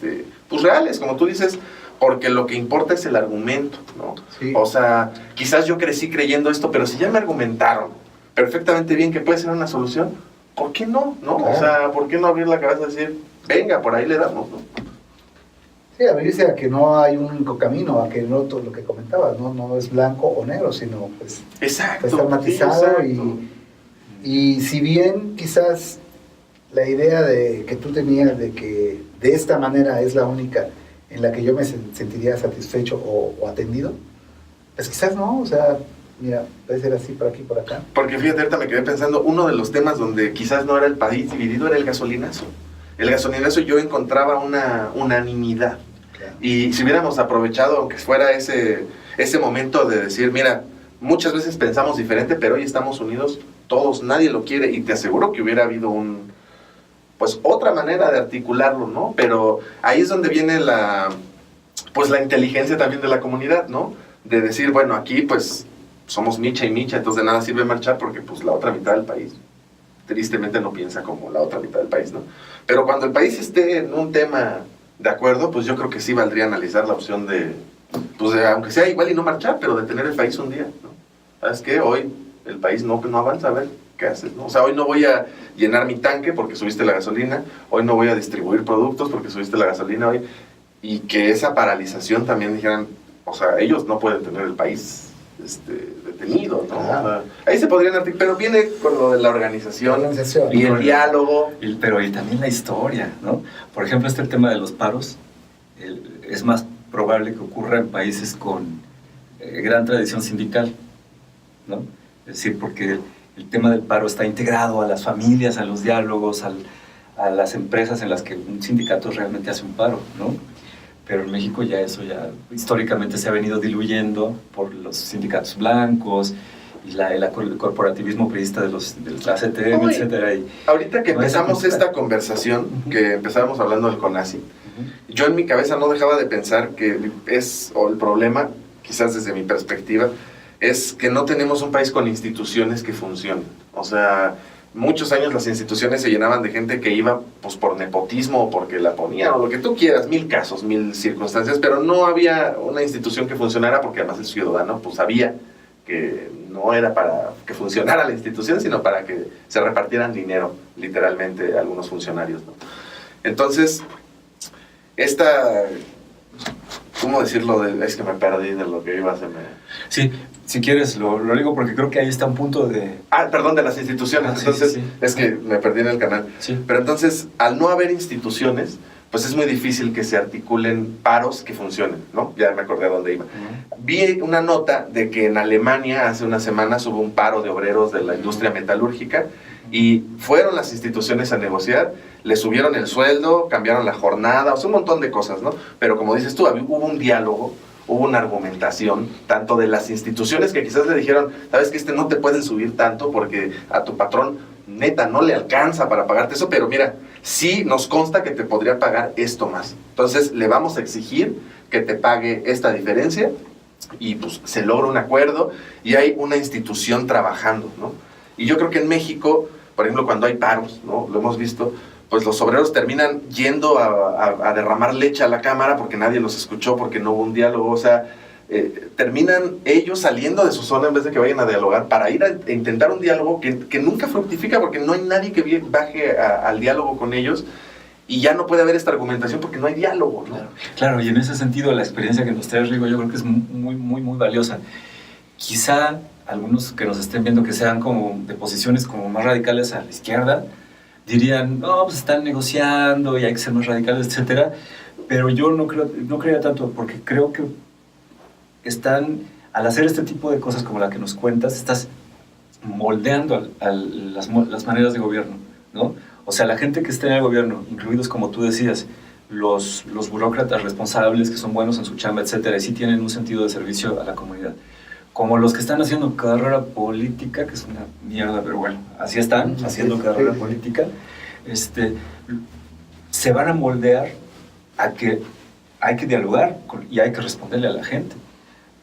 pues reales, como tú dices, porque lo que importa es el argumento, ¿no? Sí. O sea, quizás yo crecí creyendo esto, pero si ya me argumentaron perfectamente bien que puede ser una solución, ¿por qué no? ¿No? Claro. O sea, ¿por qué no abrir la cabeza y decir, venga, por ahí le damos, ¿no? Sí, abrirse a que no hay un único camino, a que no todo lo que comentabas, no es blanco o negro, sino pues Exacto. está matizado. Sí, y si bien quizás la idea que tú tenías de que de esta manera es la única en la que yo me sentiría satisfecho o atendido, pues quizás no, o sea, mira, puede ser así por aquí, por acá. Porque fíjate, ahorita me quedé pensando, uno de los temas donde quizás no era el país dividido era el gasolinazo. El gasolinazo yo encontraba una unanimidad. Claro. Y si hubiéramos aprovechado, aunque fuera ese momento de decir, mira, muchas veces pensamos diferente, pero hoy estamos unidos todos, nadie lo quiere, y te aseguro que hubiera habido pues otra manera de articularlo, ¿no? Pero ahí es donde viene la inteligencia también de la comunidad, ¿no? De decir, bueno, aquí pues somos micha y micha, entonces de nada sirve marchar porque pues la otra mitad del país tristemente no piensa como la otra mitad del país, ¿no? Pero cuando el país esté en un tema de acuerdo, pues yo creo que sí valdría analizar la opción aunque sea igual y no marchar, pero de tener el país un día, ¿no? ¿Sabes qué? Hoy el país no avanza, a ver, ¿qué haces? ¿No? O sea, hoy no voy a llenar mi tanque porque subiste la gasolina, hoy no voy a distribuir productos porque subiste la gasolina, hoy, y que esa paralización también dijeran, o sea, ellos no pueden tener el país detenido, ¿no? Ah. O sea, ahí se podrían articular, pero viene con lo de la organización y el diálogo. Pero y también la historia, ¿no? Por ejemplo, el tema de los paros es más probable que ocurra en países con gran tradición sindical, ¿no? Es decir, porque el tema del paro está integrado a las familias, a los diálogos, a las empresas en las que un sindicato realmente hace un paro, ¿no? Pero en México eso históricamente se ha venido diluyendo por los sindicatos blancos y el corporativismo priista de la CTM, etcétera. Ahorita que empezamos esta conversación, que empezábamos hablando del CONACYT, yo en mi cabeza no dejaba de pensar que el problema, quizás desde mi perspectiva, es que no tenemos un país con instituciones que funcionen. O sea, muchos años las instituciones se llenaban de gente que iba pues por nepotismo o porque la ponían o lo que tú quieras, 1000 casos, 1000 circunstancias, pero no había una institución que funcionara porque además el ciudadano pues sabía que no era para que funcionara la institución, sino para que se repartieran dinero, literalmente, algunos funcionarios, ¿no? Entonces, ¿cómo decirlo? Es que me perdí de lo que iba a hacer. Sí, si quieres, lo digo porque creo que ahí está un punto de... Perdón, de las instituciones. Entonces, sí. Es que me perdí en el canal. Sí. Pero entonces, al no haber instituciones, pues es muy difícil que se articulen paros que funcionen, ¿no? Ya me acordé a dónde iba. Vi una nota de que en Alemania hace unas semanas hubo un paro de obreros de la industria metalúrgica y fueron las instituciones a negociar, le subieron el sueldo, cambiaron la jornada, o sea, un montón de cosas, ¿no? Pero como dices tú, hubo un diálogo, hubo una argumentación, tanto de las instituciones que quizás le dijeron, sabes que no te pueden subir tanto porque a tu patrón neta no le alcanza para pagarte eso, pero mira, sí nos consta que te podría pagar esto más. Entonces le vamos a exigir que te pague esta diferencia y pues se logra un acuerdo y hay una institución trabajando, ¿no? Y yo creo que en México, por ejemplo, cuando hay paros, ¿no? Lo hemos visto, pues los obreros terminan yendo a derramar leche a la cámara porque nadie los escuchó, porque no hubo un diálogo, o sea, terminan ellos saliendo de su zona en vez de que vayan a dialogar para ir a intentar un diálogo que nunca fructifica porque no hay nadie que baje al diálogo con ellos y ya no puede haber esta argumentación porque no hay diálogo, ¿no? Claro, y en ese sentido la experiencia que nos trae Rigo yo creo que es muy, muy, muy valiosa. Quizá algunos que nos estén viendo que sean como de posiciones como más radicales a la izquierda, dirían, no, pues están negociando y hay que ser más radicales, etcétera. Pero yo no creía tanto, porque creo que al hacer este tipo de cosas como la que nos cuentas, estás moldeando las maneras de gobierno, ¿no? O sea, la gente que está en el gobierno, incluidos como tú decías, los burócratas responsables que son buenos en su chamba, etcétera, y sí tienen un sentido de servicio a la comunidad. Como los que están haciendo carrera política, que es una mierda, pero bueno, así están, haciendo carrera política, se van a moldear a que hay que dialogar y hay que responderle a la gente,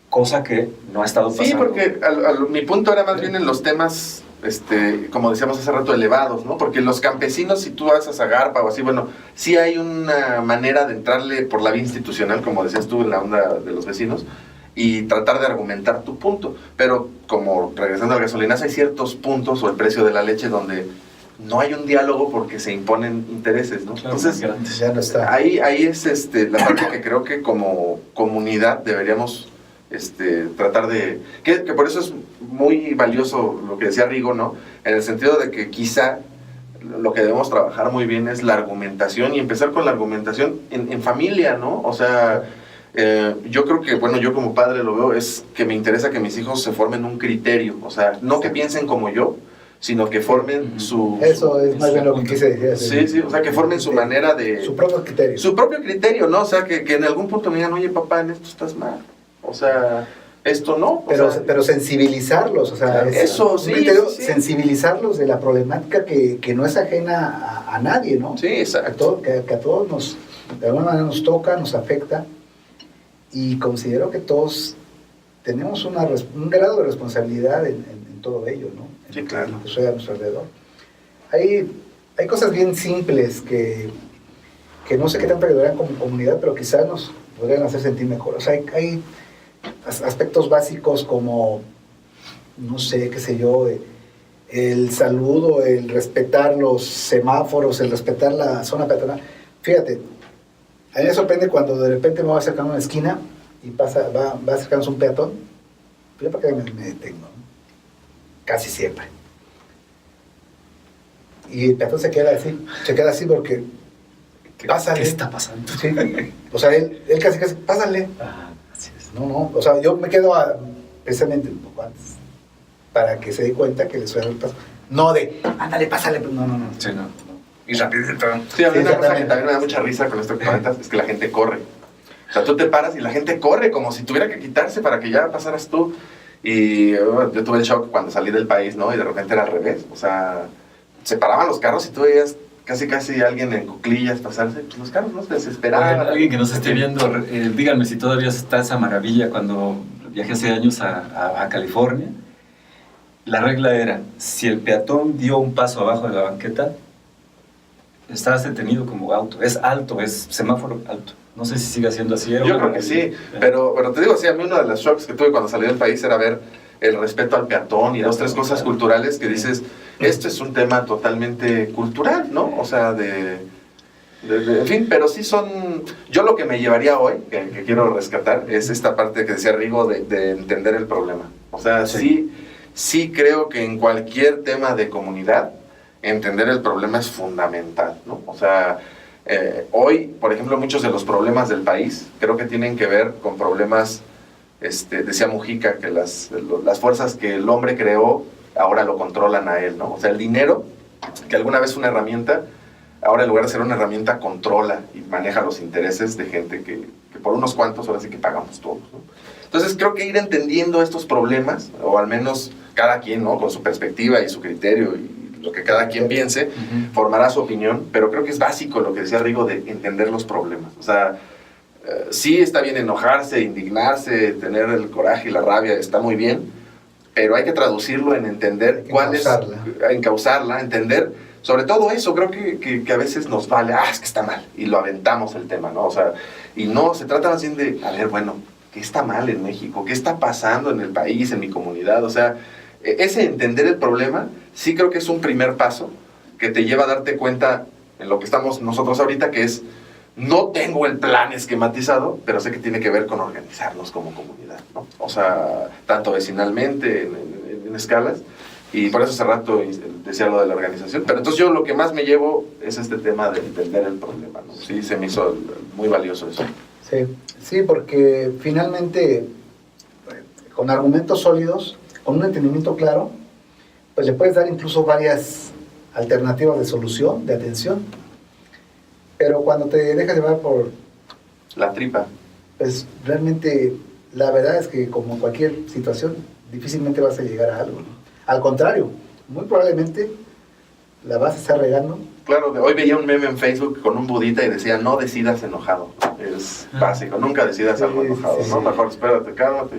cosa que no ha estado pasando. Sí, porque mi punto era más bien en los temas, como decíamos hace rato, elevados, ¿no? Porque los campesinos, si tú vas a Zagarpa o así, bueno, sí hay una manera de entrarle por la vía institucional, como decías tú, en la onda de los vecinos, y tratar de argumentar tu punto. Pero como regresando al gasolinazo, hay ciertos puntos o el precio de la leche donde no hay un diálogo porque se imponen intereses, ¿no? Claro, entonces ya no está. ahí es la parte que creo que como comunidad deberíamos tratar de... Que por eso es muy valioso lo que decía Rigo, ¿no? En el sentido de que quizá lo que debemos trabajar muy bien es la argumentación y empezar con la argumentación en familia, ¿no? O sea... yo creo que, bueno, yo como padre lo veo, es que me interesa que mis hijos se formen un criterio, o sea, no que piensen como yo, sino que formen su... Eso es más bien lo que quise decir. Sí, o sea, que formen su manera de... Su propio criterio. Su propio criterio, ¿no? O sea, que en algún punto me digan, oye, papá, en esto estás mal, o sea, esto no. Pero sensibilizarlos, o sea... Eso, sí, sí. Sensibilizarlos de la problemática que no es ajena a nadie, ¿no? Sí, exacto. Que a todos nos, de alguna manera nos toca, nos afecta. Y considero que todos tenemos un grado de responsabilidad en todo ello, ¿no? Sí, claro. En lo que sucede a nuestro alrededor. Hay cosas bien simples que no sé qué tanto ayudarán como comunidad, pero quizás nos podrían hacer sentir mejor. O sea, hay aspectos básicos como, no sé, qué sé yo, el saludo, el respetar los semáforos, el respetar la zona peatonal. Fíjate, a mí me sorprende cuando de repente me voy acercando a una esquina y va acercándose un peatón. Yo para qué me detengo, ¿no? Casi siempre. Y el peatón se queda así porque pásale. ¿Qué está pasando? Sí. O sea, él casi, pásale. Así es. No, o sea, yo me quedo precisamente un poco antes para que se dé cuenta que le suena el paso. No de, ándale, pásale, no. Sí, no. Y rapidito. Sí, a mí una cosa que también me da mucha risa con esto que comentas es que la gente corre. O sea, tú te paras y la gente corre como si tuviera que quitarse para que ya pasaras tú. Y yo tuve el shock cuando salí del país, ¿no? Y de repente era al revés. O sea, se paraban los carros y tú veías casi alguien en cuclillas pasarse. Pues los carros no se desesperaban. Alguien que nos esté viendo, díganme si todavía está esa maravilla cuando viajé hace años a California. La regla era, si el peatón dio un paso abajo de la banqueta, estabas detenido como auto. Es alto, es semáforo alto. No sé si sigue siendo así. Yo creo que sí, pero te digo, sí, a mí uno de los shocks que tuve cuando salí del país era ver el respeto al peatón y dos, tres cosas culturales que dices, esto es un tema totalmente cultural, ¿no? O sea, en fin, pero sí son... Yo lo que me llevaría hoy, que quiero rescatar, es esta parte que decía Rigo de entender el problema. O sea, sí creo que en cualquier tema de comunidad, entender el problema es fundamental, ¿no? O sea... hoy, por ejemplo, muchos de los problemas del país creo que tienen que ver con problemas, decía Mujica, que las fuerzas que el hombre creó ahora lo controlan a él, ¿no? O sea, el dinero, que alguna vez fue una herramienta, ahora en lugar de ser una herramienta controla y maneja los intereses de gente que por unos cuantos ahora sí que pagamos todos, ¿no? Entonces creo que ir entendiendo estos problemas, o al menos cada quien, ¿no? Con su perspectiva y su criterio y lo que cada quien piense, formará su opinión, pero creo que es básico lo que decía Rigo de entender los problemas. O sea, sí está bien enojarse, indignarse, tener el coraje y la rabia, está muy bien, pero hay que traducirlo en entender cuál es, encauzarla, entender, sobre todo eso, creo que a veces nos vale, es que está mal, y lo aventamos el tema, ¿no? O sea, y no, se trata más bien de, a ver, bueno, ¿qué está mal en México? ¿Qué está pasando en el país, en mi comunidad? O sea, ese entender el problema, sí creo que es un primer paso que te lleva a darte cuenta en lo que estamos nosotros ahorita, que es, no tengo el plan esquematizado, pero sé que tiene que ver con organizarnos como comunidad, ¿no? O sea, tanto vecinalmente, en escalas, y por eso hace rato decía lo de la organización, pero entonces yo lo que más me llevo es este tema de entender el problema, ¿no? Sí, se me hizo muy valioso eso. Sí, porque finalmente, con argumentos sólidos, con un entendimiento claro, pues le puedes dar incluso varias alternativas de solución, de atención. Pero cuando te dejas llevar por la tripa, pues realmente la verdad es que como en cualquier situación, difícilmente vas a llegar a algo, ¿no? Al contrario, muy probablemente la vas a estar regando. Claro, hoy veía un meme en Facebook con un budita y decía, no decidas enojado. Es básico, nunca decidas algo enojado, ¿no? Mejor espérate, cálmate,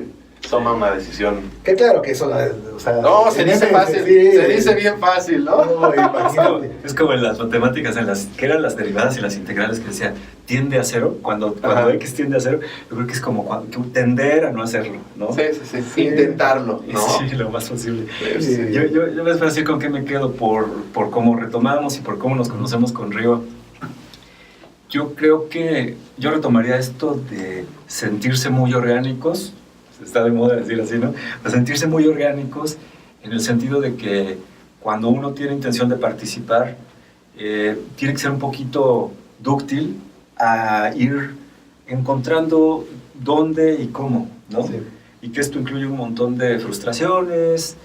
toma una decisión. Que claro que eso, o sea... No, se dice fácil, se dice bien fácil, ¿no? No, imagínate. Es como en las matemáticas, que eran las derivadas y las integrales, que decía, tiende a cero, cuando X tiende a cero, yo creo que es como tender a no hacerlo, ¿no? Sí. Intentarlo, ¿no? Sí, lo más posible. Sí. Yo les voy a decir con qué me quedo por cómo retomamos y por cómo nos conocemos con Río. Yo creo que yo retomaría esto de sentirse muy orgánicos, está de moda decir así, ¿no? De sentirse muy orgánicos en el sentido de que cuando uno tiene intención de participar, tiene que ser un poquito dúctil a ir encontrando dónde y cómo, ¿no? Sí. Y que esto incluye un montón de frustraciones,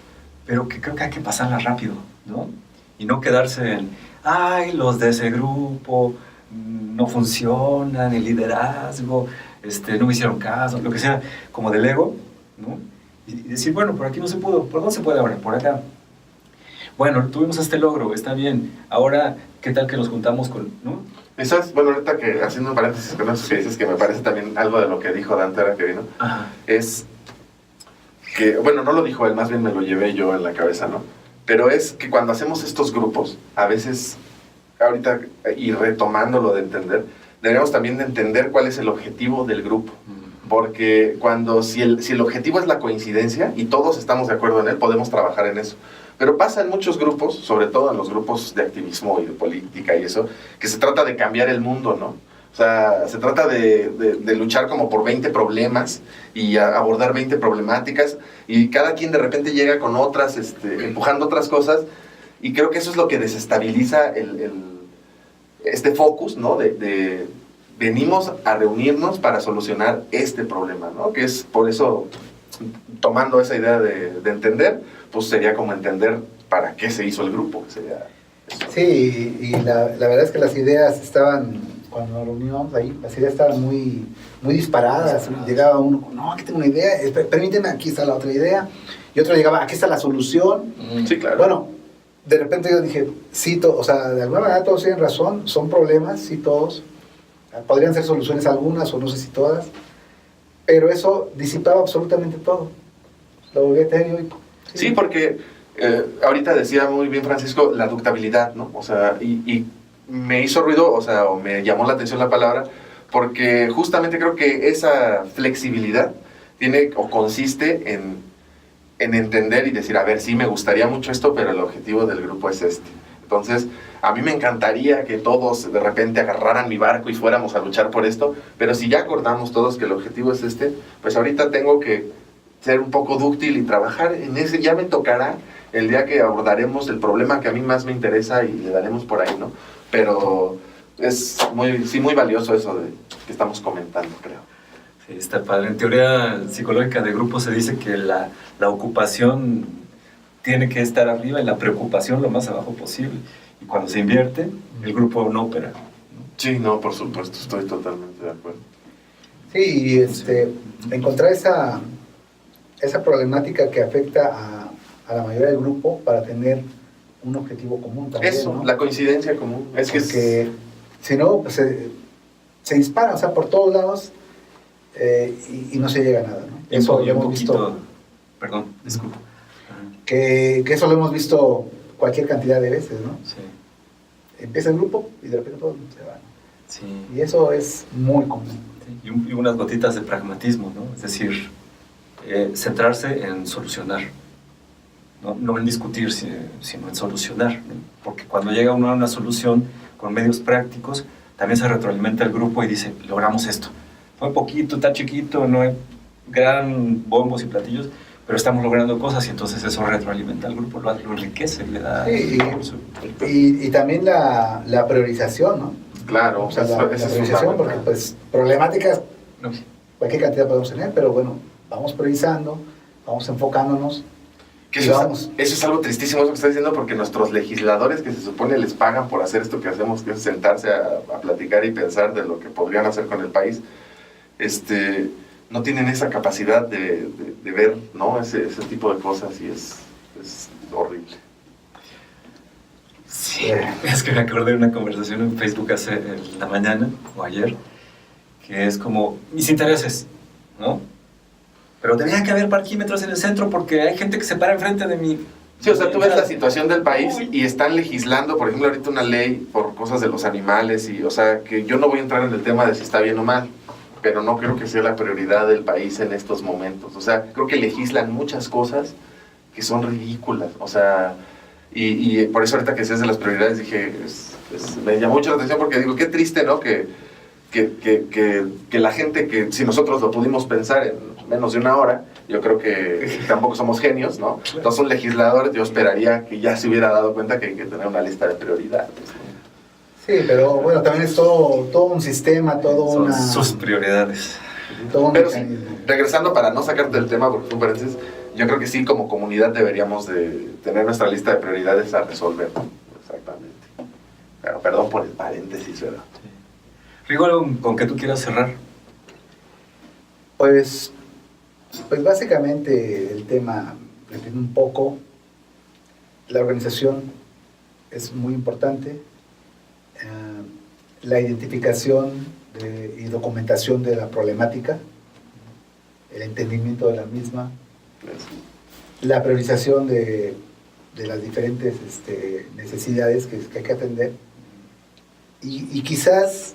pero que creo que hay que pasarlas rápido, ¿no? Y no quedarse en, los de ese grupo no funcionan, el liderazgo, no me hicieron caso, lo que sea, como del ego, ¿no? Y decir, bueno, por aquí no se pudo, ¿por dónde se puede ahora? Por acá. Bueno, tuvimos este logro, está bien, ahora, ¿qué tal que nos juntamos con, ¿no? ¿Sabes? Bueno, ahorita que, haciendo un paréntesis con eso que dices, que me parece también algo de lo que dijo Dante ahora que vino, es que, bueno, no lo dijo él, más bien me lo llevé yo en la cabeza, ¿no? Pero es que cuando hacemos estos grupos, a veces, ahorita, y retomando lo de entender, deberíamos también de entender cuál es el objetivo del grupo. Porque si el objetivo es la coincidencia y todos estamos de acuerdo en él, podemos trabajar en eso. Pero pasa en muchos grupos, sobre todo en los grupos de activismo y de política y eso, que se trata de cambiar el mundo, ¿no? O sea, se trata de luchar como por 20 problemas y abordar 20 problemáticas, y cada quien de repente llega con otras, empujando otras cosas, y creo que eso es lo que desestabiliza este focus, ¿no? Venimos a reunirnos para solucionar este problema, ¿no? Que es por eso, tomando esa idea de entender, pues sería como entender para qué se hizo el grupo, que sería eso. Sí, y la verdad es que las ideas estaban, cuando nos reuníamos ahí, las ideas estaban muy disparadas. Llegaba uno, no, aquí tengo una idea, permíteme, aquí está la otra idea, y otro llegaba, aquí está la solución. Sí, claro. Bueno, de repente yo dije, sí, o sea, de alguna manera todos tienen razón, son problemas, sí, todos. Podrían ser soluciones algunas, o no sé si todas, pero eso disipaba absolutamente todo. Lo volví etéreo y... Sí, porque ahorita decía muy bien Francisco, la ductabilidad, ¿no? O sea, y me hizo ruido, o sea, o me llamó la atención la palabra, porque justamente creo que esa flexibilidad tiene o consiste en entender y decir, a ver, sí me gustaría mucho esto, pero el objetivo del grupo es este. Entonces, a mí me encantaría que todos de repente agarraran mi barco y fuéramos a luchar por esto, pero si ya acordamos todos que el objetivo es este, pues ahorita tengo que ser un poco dúctil y trabajar en ese. Ya me tocará el día que abordaremos el problema que a mí más me interesa y le daremos por ahí, ¿no? Pero es muy valioso eso que estamos comentando, creo. Sí, está padre. En teoría psicológica de grupo se dice que la ocupación tiene que estar arriba y la preocupación lo más abajo posible. Y cuando se invierte, el grupo no opera, ¿no? Sí, no, por supuesto, estoy totalmente de acuerdo. Sí, y encontrar esa problemática que afecta a la mayoría del grupo para tener un objetivo común también, Eso, ¿no? la coincidencia común. Es que Porque si no, pues se dispara, o sea, por todos lados y no se llega a nada, ¿no? Y un Eso lo un hemos poquito, visto, perdón, disculpa. que eso lo hemos visto cualquier cantidad de veces, ¿no? Sí, Empieza el grupo y de repente todo se va, ¿no? sí. Y eso es muy común. Sí, y unas gotitas de pragmatismo, ¿no? Es decir, centrarse en solucionar, no en discutir, sino en solucionar, ¿no? Porque cuando llega uno a una solución con medios prácticos, también se retroalimenta el grupo y dice, logramos esto. Fue poquito, está chiquito, no hay gran bombos y platillos, pero estamos logrando cosas y entonces eso retroalimenta al grupo, lo enriquece, le da... Sí, y también la priorización, ¿no? claro, O sea, eso- la eso es priorización, porque fundamental. pues problemáticas, No, cualquier cantidad podemos tener, pero bueno, vamos priorizando, vamos enfocándonos. Que y eso, vamos. eso es algo tristísimo eso que está diciendo, porque nuestros legisladores, que se supone les pagan por hacer esto que hacemos, que es sentarse a platicar y pensar de lo que podrían hacer con el país, no tienen esa capacidad de ver, ¿no? ese tipo de cosas, y es horrible. sí, es que me acordé de una conversación en Facebook hace en la mañana o ayer, que es como, mis intereses, ¿no? Pero tenía que haber parquímetros en el centro porque hay gente que se para enfrente de mí. Sí, o sea, tú ves la situación del país y están legislando, por ejemplo, ahorita una ley por cosas de los animales, y, o sea, que yo no voy a entrar en el tema de si está bien o mal, pero no creo que sea la prioridad del país en estos momentos. O sea, creo que legislan muchas cosas que son ridículas, o sea, y por eso ahorita que decías de las prioridades dije, me llamó mucho la atención, porque digo, qué triste, ¿no? Que la gente, que si nosotros lo pudimos pensar en menos de una hora, yo creo que tampoco somos genios, ¿no? Entonces un legislador, yo esperaría que ya se hubiera dado cuenta que hay que tener una lista de prioridades. Sí, pero bueno, también es todo un sistema, Son sus prioridades. todo un Pero sí, mecanismo. regresando, para no sacarte del tema, porque fue un paréntesis, yo creo que sí, como comunidad deberíamos de tener nuestra lista de prioridades a resolver. Exactamente. Pero perdón por el paréntesis, ¿verdad? Rigo, ¿algo con que tú quieras cerrar? Pues básicamente el tema, repito un poco, la organización es muy importante, la identificación y documentación de la problemática, el entendimiento de la misma, la priorización de las diferentes necesidades que hay que atender, y quizás,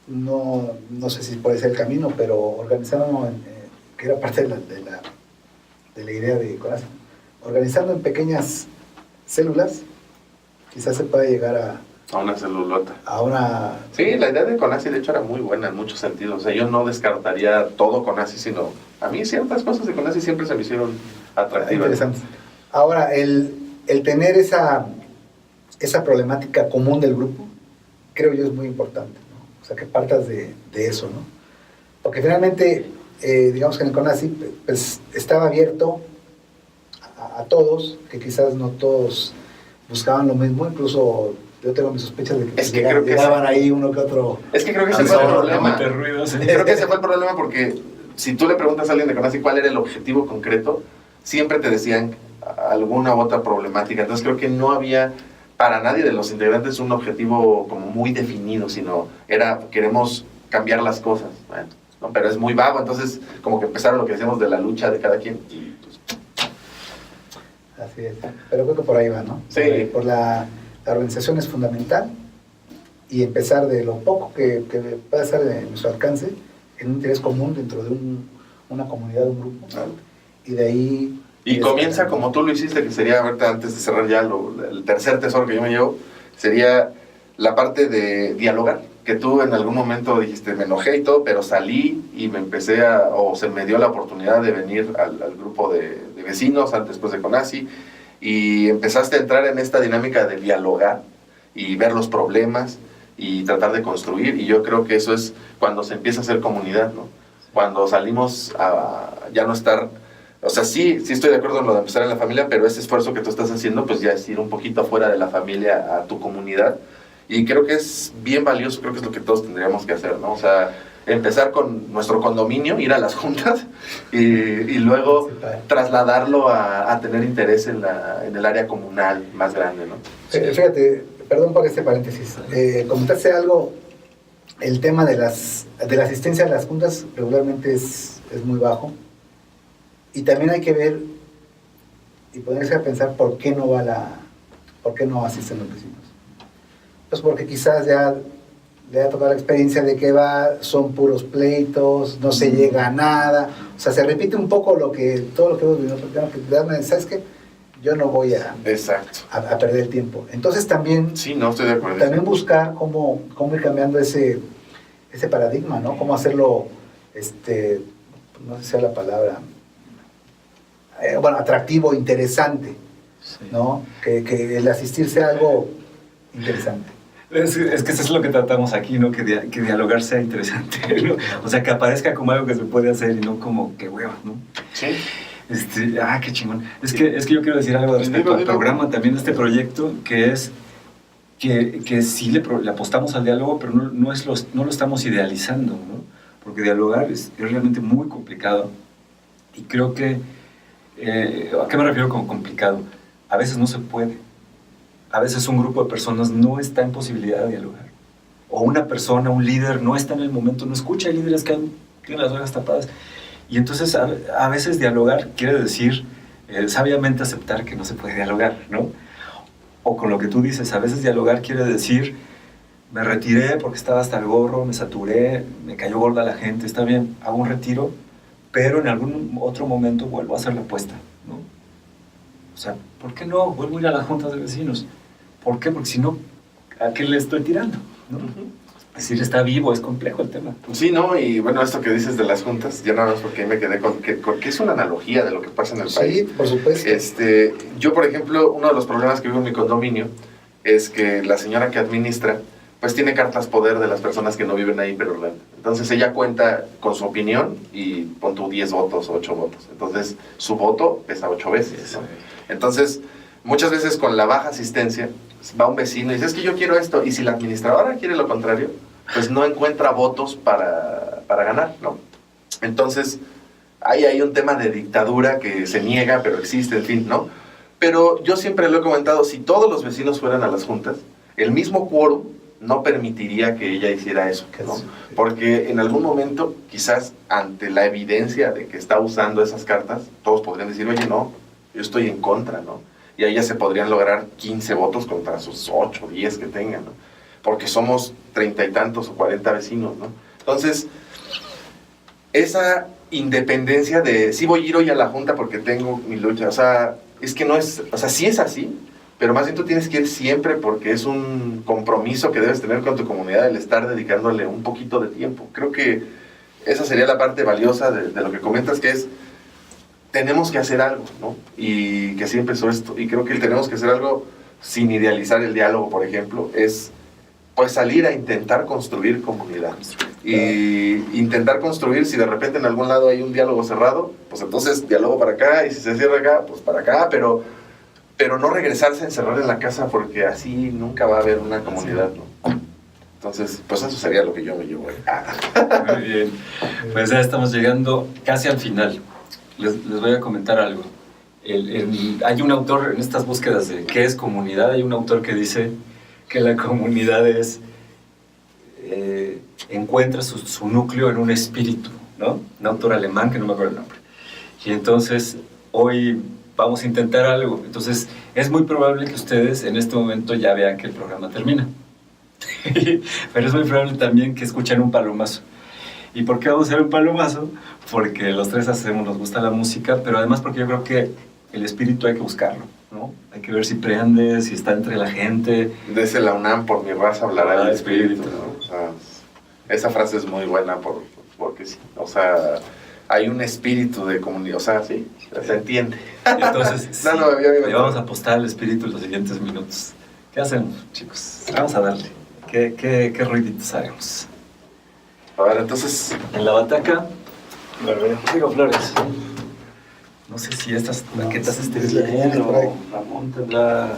no sé si puede ser el camino, pero organizarnos, que era parte de la idea de CONACYT, organizando en pequeñas células, quizás se pueda llegar A una celulota. a una... Sí, la idea de CONACYT de hecho era muy buena en muchos sentidos. O sea, yo no descartaría todo CONACYT, sino a mí ciertas cosas de CONACYT siempre se me hicieron atractivas. Interesante. Ahora, el tener esa problemática común del grupo, creo yo es muy importante, ¿no? O sea, que partas de eso, ¿no? Porque finalmente, digamos que en el CONACYT pues, estaba abierto a todos, que quizás no todos buscaban lo mismo, incluso yo tengo mis sospechas de que, Es que creo que llegaban ahí uno que otro... Es que creo que ese fue el problema. Meter ruido, sí. Creo que ese fue el problema, porque si tú le preguntas a alguien de CONACYT cuál era el objetivo concreto, siempre te decían alguna u otra problemática. Entonces creo que no había para nadie de los integrantes un objetivo como muy definido, sino era, queremos cambiar las cosas. Bueno, ¿no? Pero es muy vago, entonces como que empezaron lo que decíamos de la lucha de cada quien. Y, pues, Así es, pero creo que por ahí va, ¿no? Sí. Por la organización es fundamental, y empezar de lo poco que puede ser de nuestro alcance, en un interés común dentro de una comunidad, un grupo, y de ahí... y comienza como tú lo hiciste, que sería, ahorita antes de cerrar ya, el tercer tesoro que yo me llevo, sería la parte de dialogar, que tú en algún momento dijiste, me enojé y todo, pero salí y me empecé o se me dio la oportunidad de venir al grupo de vecinos, antes después de CONACYT, y empezaste a entrar en esta dinámica de dialogar y ver los problemas y tratar de construir, y yo creo que eso es cuando se empieza a hacer comunidad, ¿no? Cuando salimos a ya no estar... O sea, sí estoy de acuerdo en lo de empezar en la familia, pero ese esfuerzo que tú estás haciendo, pues ya es ir un poquito afuera de la familia a tu comunidad. Y creo que es bien valioso, creo que es lo que todos tendríamos que hacer, ¿no? O sea, empezar con nuestro condominio, ir a las juntas y luego trasladarlo a tener interés en el área comunal más grande, ¿no? Fíjate, perdón por este paréntesis, comentaste algo, el tema de la asistencia a las juntas regularmente es muy bajo, y también hay que ver y ponerse a pensar por qué no asisten los vecinos. Pues porque quizás ya le ha tocado la experiencia de que son puros pleitos, no se llega a nada, o sea, se repite un poco todo lo que hemos vivido, porque ¿sabes qué? Yo no voy a perder el tiempo. Entonces también, sí, no estoy de acuerdo. También buscar cómo ir cambiando ese paradigma, ¿no? Cómo hacerlo, no sé si sea la palabra, atractivo, interesante, sí. ¿No? Que el asistir sea algo interesante. Es que eso es lo que tratamos aquí, ¿no? Que dialogar sea interesante, ¿no? O sea, que aparezca como algo que se puede hacer y no como que hueva, ¿no? Sí. Qué chingón. Es que yo quiero decir algo respecto al programa, también de este proyecto, que es que sí le apostamos al diálogo, pero no lo estamos idealizando, ¿no? Porque dialogar es realmente muy complicado. Y creo que, ¿a qué me refiero con complicado? A veces no se puede. A veces un grupo de personas no está en posibilidad de dialogar. O una persona, un líder, no está en el momento, no escucha. Hay líderes que tienen las orejas tapadas. Y entonces a veces dialogar quiere decir sabiamente aceptar que no se puede dialogar, ¿no? O con lo que tú dices, a veces dialogar quiere decir me retiré porque estaba hasta el gorro, me saturé, me cayó gorda la gente, está bien, hago un retiro, pero en algún otro momento vuelvo a hacer la apuesta, ¿no? O sea, ¿por qué no? Vuelvo a ir a las juntas de vecinos. ¿Por qué? Porque si no, ¿a qué le estoy tirando? ¿No? Es decir, está vivo, es complejo el tema. Sí, ¿no? Y bueno, esto que dices de las juntas, ya nada más porque ahí me quedé con que es una analogía de lo que pasa en el país. Sí, por supuesto. Yo, por ejemplo, uno de los problemas que vivo en mi condominio es que la señora que administra, pues tiene cartas poder de las personas que no viven ahí, pero rentan. Entonces ella cuenta con su opinión y pon tú 10 votos, 8 votos. Entonces su voto pesa 8 veces, ¿no? Entonces, muchas veces con la baja asistencia, va un vecino y dice, es que yo quiero esto, y si la administradora quiere lo contrario, pues no encuentra votos para ganar, ¿no? Entonces, ahí hay un tema de dictadura que se niega, pero existe, en fin, ¿no? Pero yo siempre lo he comentado, si todos los vecinos fueran a las juntas, el mismo quórum no permitiría que ella hiciera eso, ¿no? Porque en algún momento, quizás ante la evidencia de que está usando esas cartas, todos podrían decir, oye, no, yo estoy en contra, ¿no? Y ahí ya se podrían lograr 15 votos contra sus 8 o 10 que tengan, ¿no? Porque somos 30 y tantos o 40 vecinos, ¿no? Entonces, esa independencia de, sí voy a ir hoy a la junta porque tengo mi lucha, o sea, es que no es, o sea, sí es así, pero más bien tú tienes que ir siempre porque es un compromiso que debes tener con tu comunidad, el estar dedicándole un poquito de tiempo. Creo que esa sería la parte valiosa de lo que comentas, que es, tenemos que hacer algo, ¿no? Y que así empezó esto, y creo que el tenemos que hacer algo sin idealizar el diálogo, por ejemplo, es pues salir a intentar construir comunidad. Y intentar construir, si de repente en algún lado hay un diálogo cerrado, pues entonces diálogo para acá, y si se cierra acá, pues para acá, pero no regresarse a encerrar en la casa porque así nunca va a haber una comunidad, ¿no? Entonces, pues eso sería lo que yo me llevo. Muy bien. Pues ya estamos llegando casi al final. Les voy a comentar algo. Hay un autor en estas búsquedas de qué es comunidad, hay un autor que dice que la comunidad encuentra su núcleo en un espíritu, ¿no? Un autor alemán que no me acuerdo el nombre. Y entonces, hoy vamos a intentar algo. Entonces, es muy probable que ustedes en este momento ya vean que el programa termina. Pero es muy probable también que escuchen un palomazo. ¿Y por qué vamos a hacer un palomazo? Porque los tres nos gusta la música, pero además porque yo creo que el espíritu hay que buscarlo, ¿no? Hay que ver si prende, si está entre la gente. Desde la UNAM, por mi raza hablará el espíritu, ¿no? O sea, esa frase es muy buena porque sí, o sea, hay un espíritu de comunidad, o sea, sí, se entiende. Entonces, sí, le vamos a apostar al espíritu en los siguientes minutos. ¿Qué hacemos, chicos? Vamos a darle. ¿Qué ruiditos haremos? A ver, entonces... En la bataca, digo flores. No sé si estas maquetas estén bien o Ramón tendrá...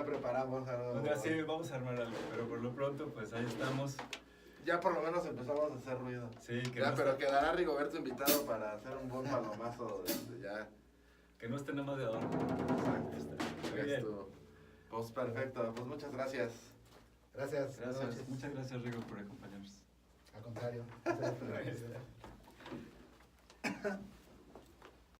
día preparamos algo. Un día sí vamos a armar algo, pero por lo pronto, pues ahí estamos. Ya por lo menos empezamos a hacer ruido. Sí, que Ya, no pero esté- quedará Rigoberto invitado para hacer un buen palomazo. Ya. que no esté nada más de adorno. Exacto. Muy Ya bien. estuvo. Pues perfecto. Pues muchas gracias. Gracias. Buenas Gracias. noches. Muchas gracias, Rigo, por acompañarnos. Al contrario. Gracias por la invitación.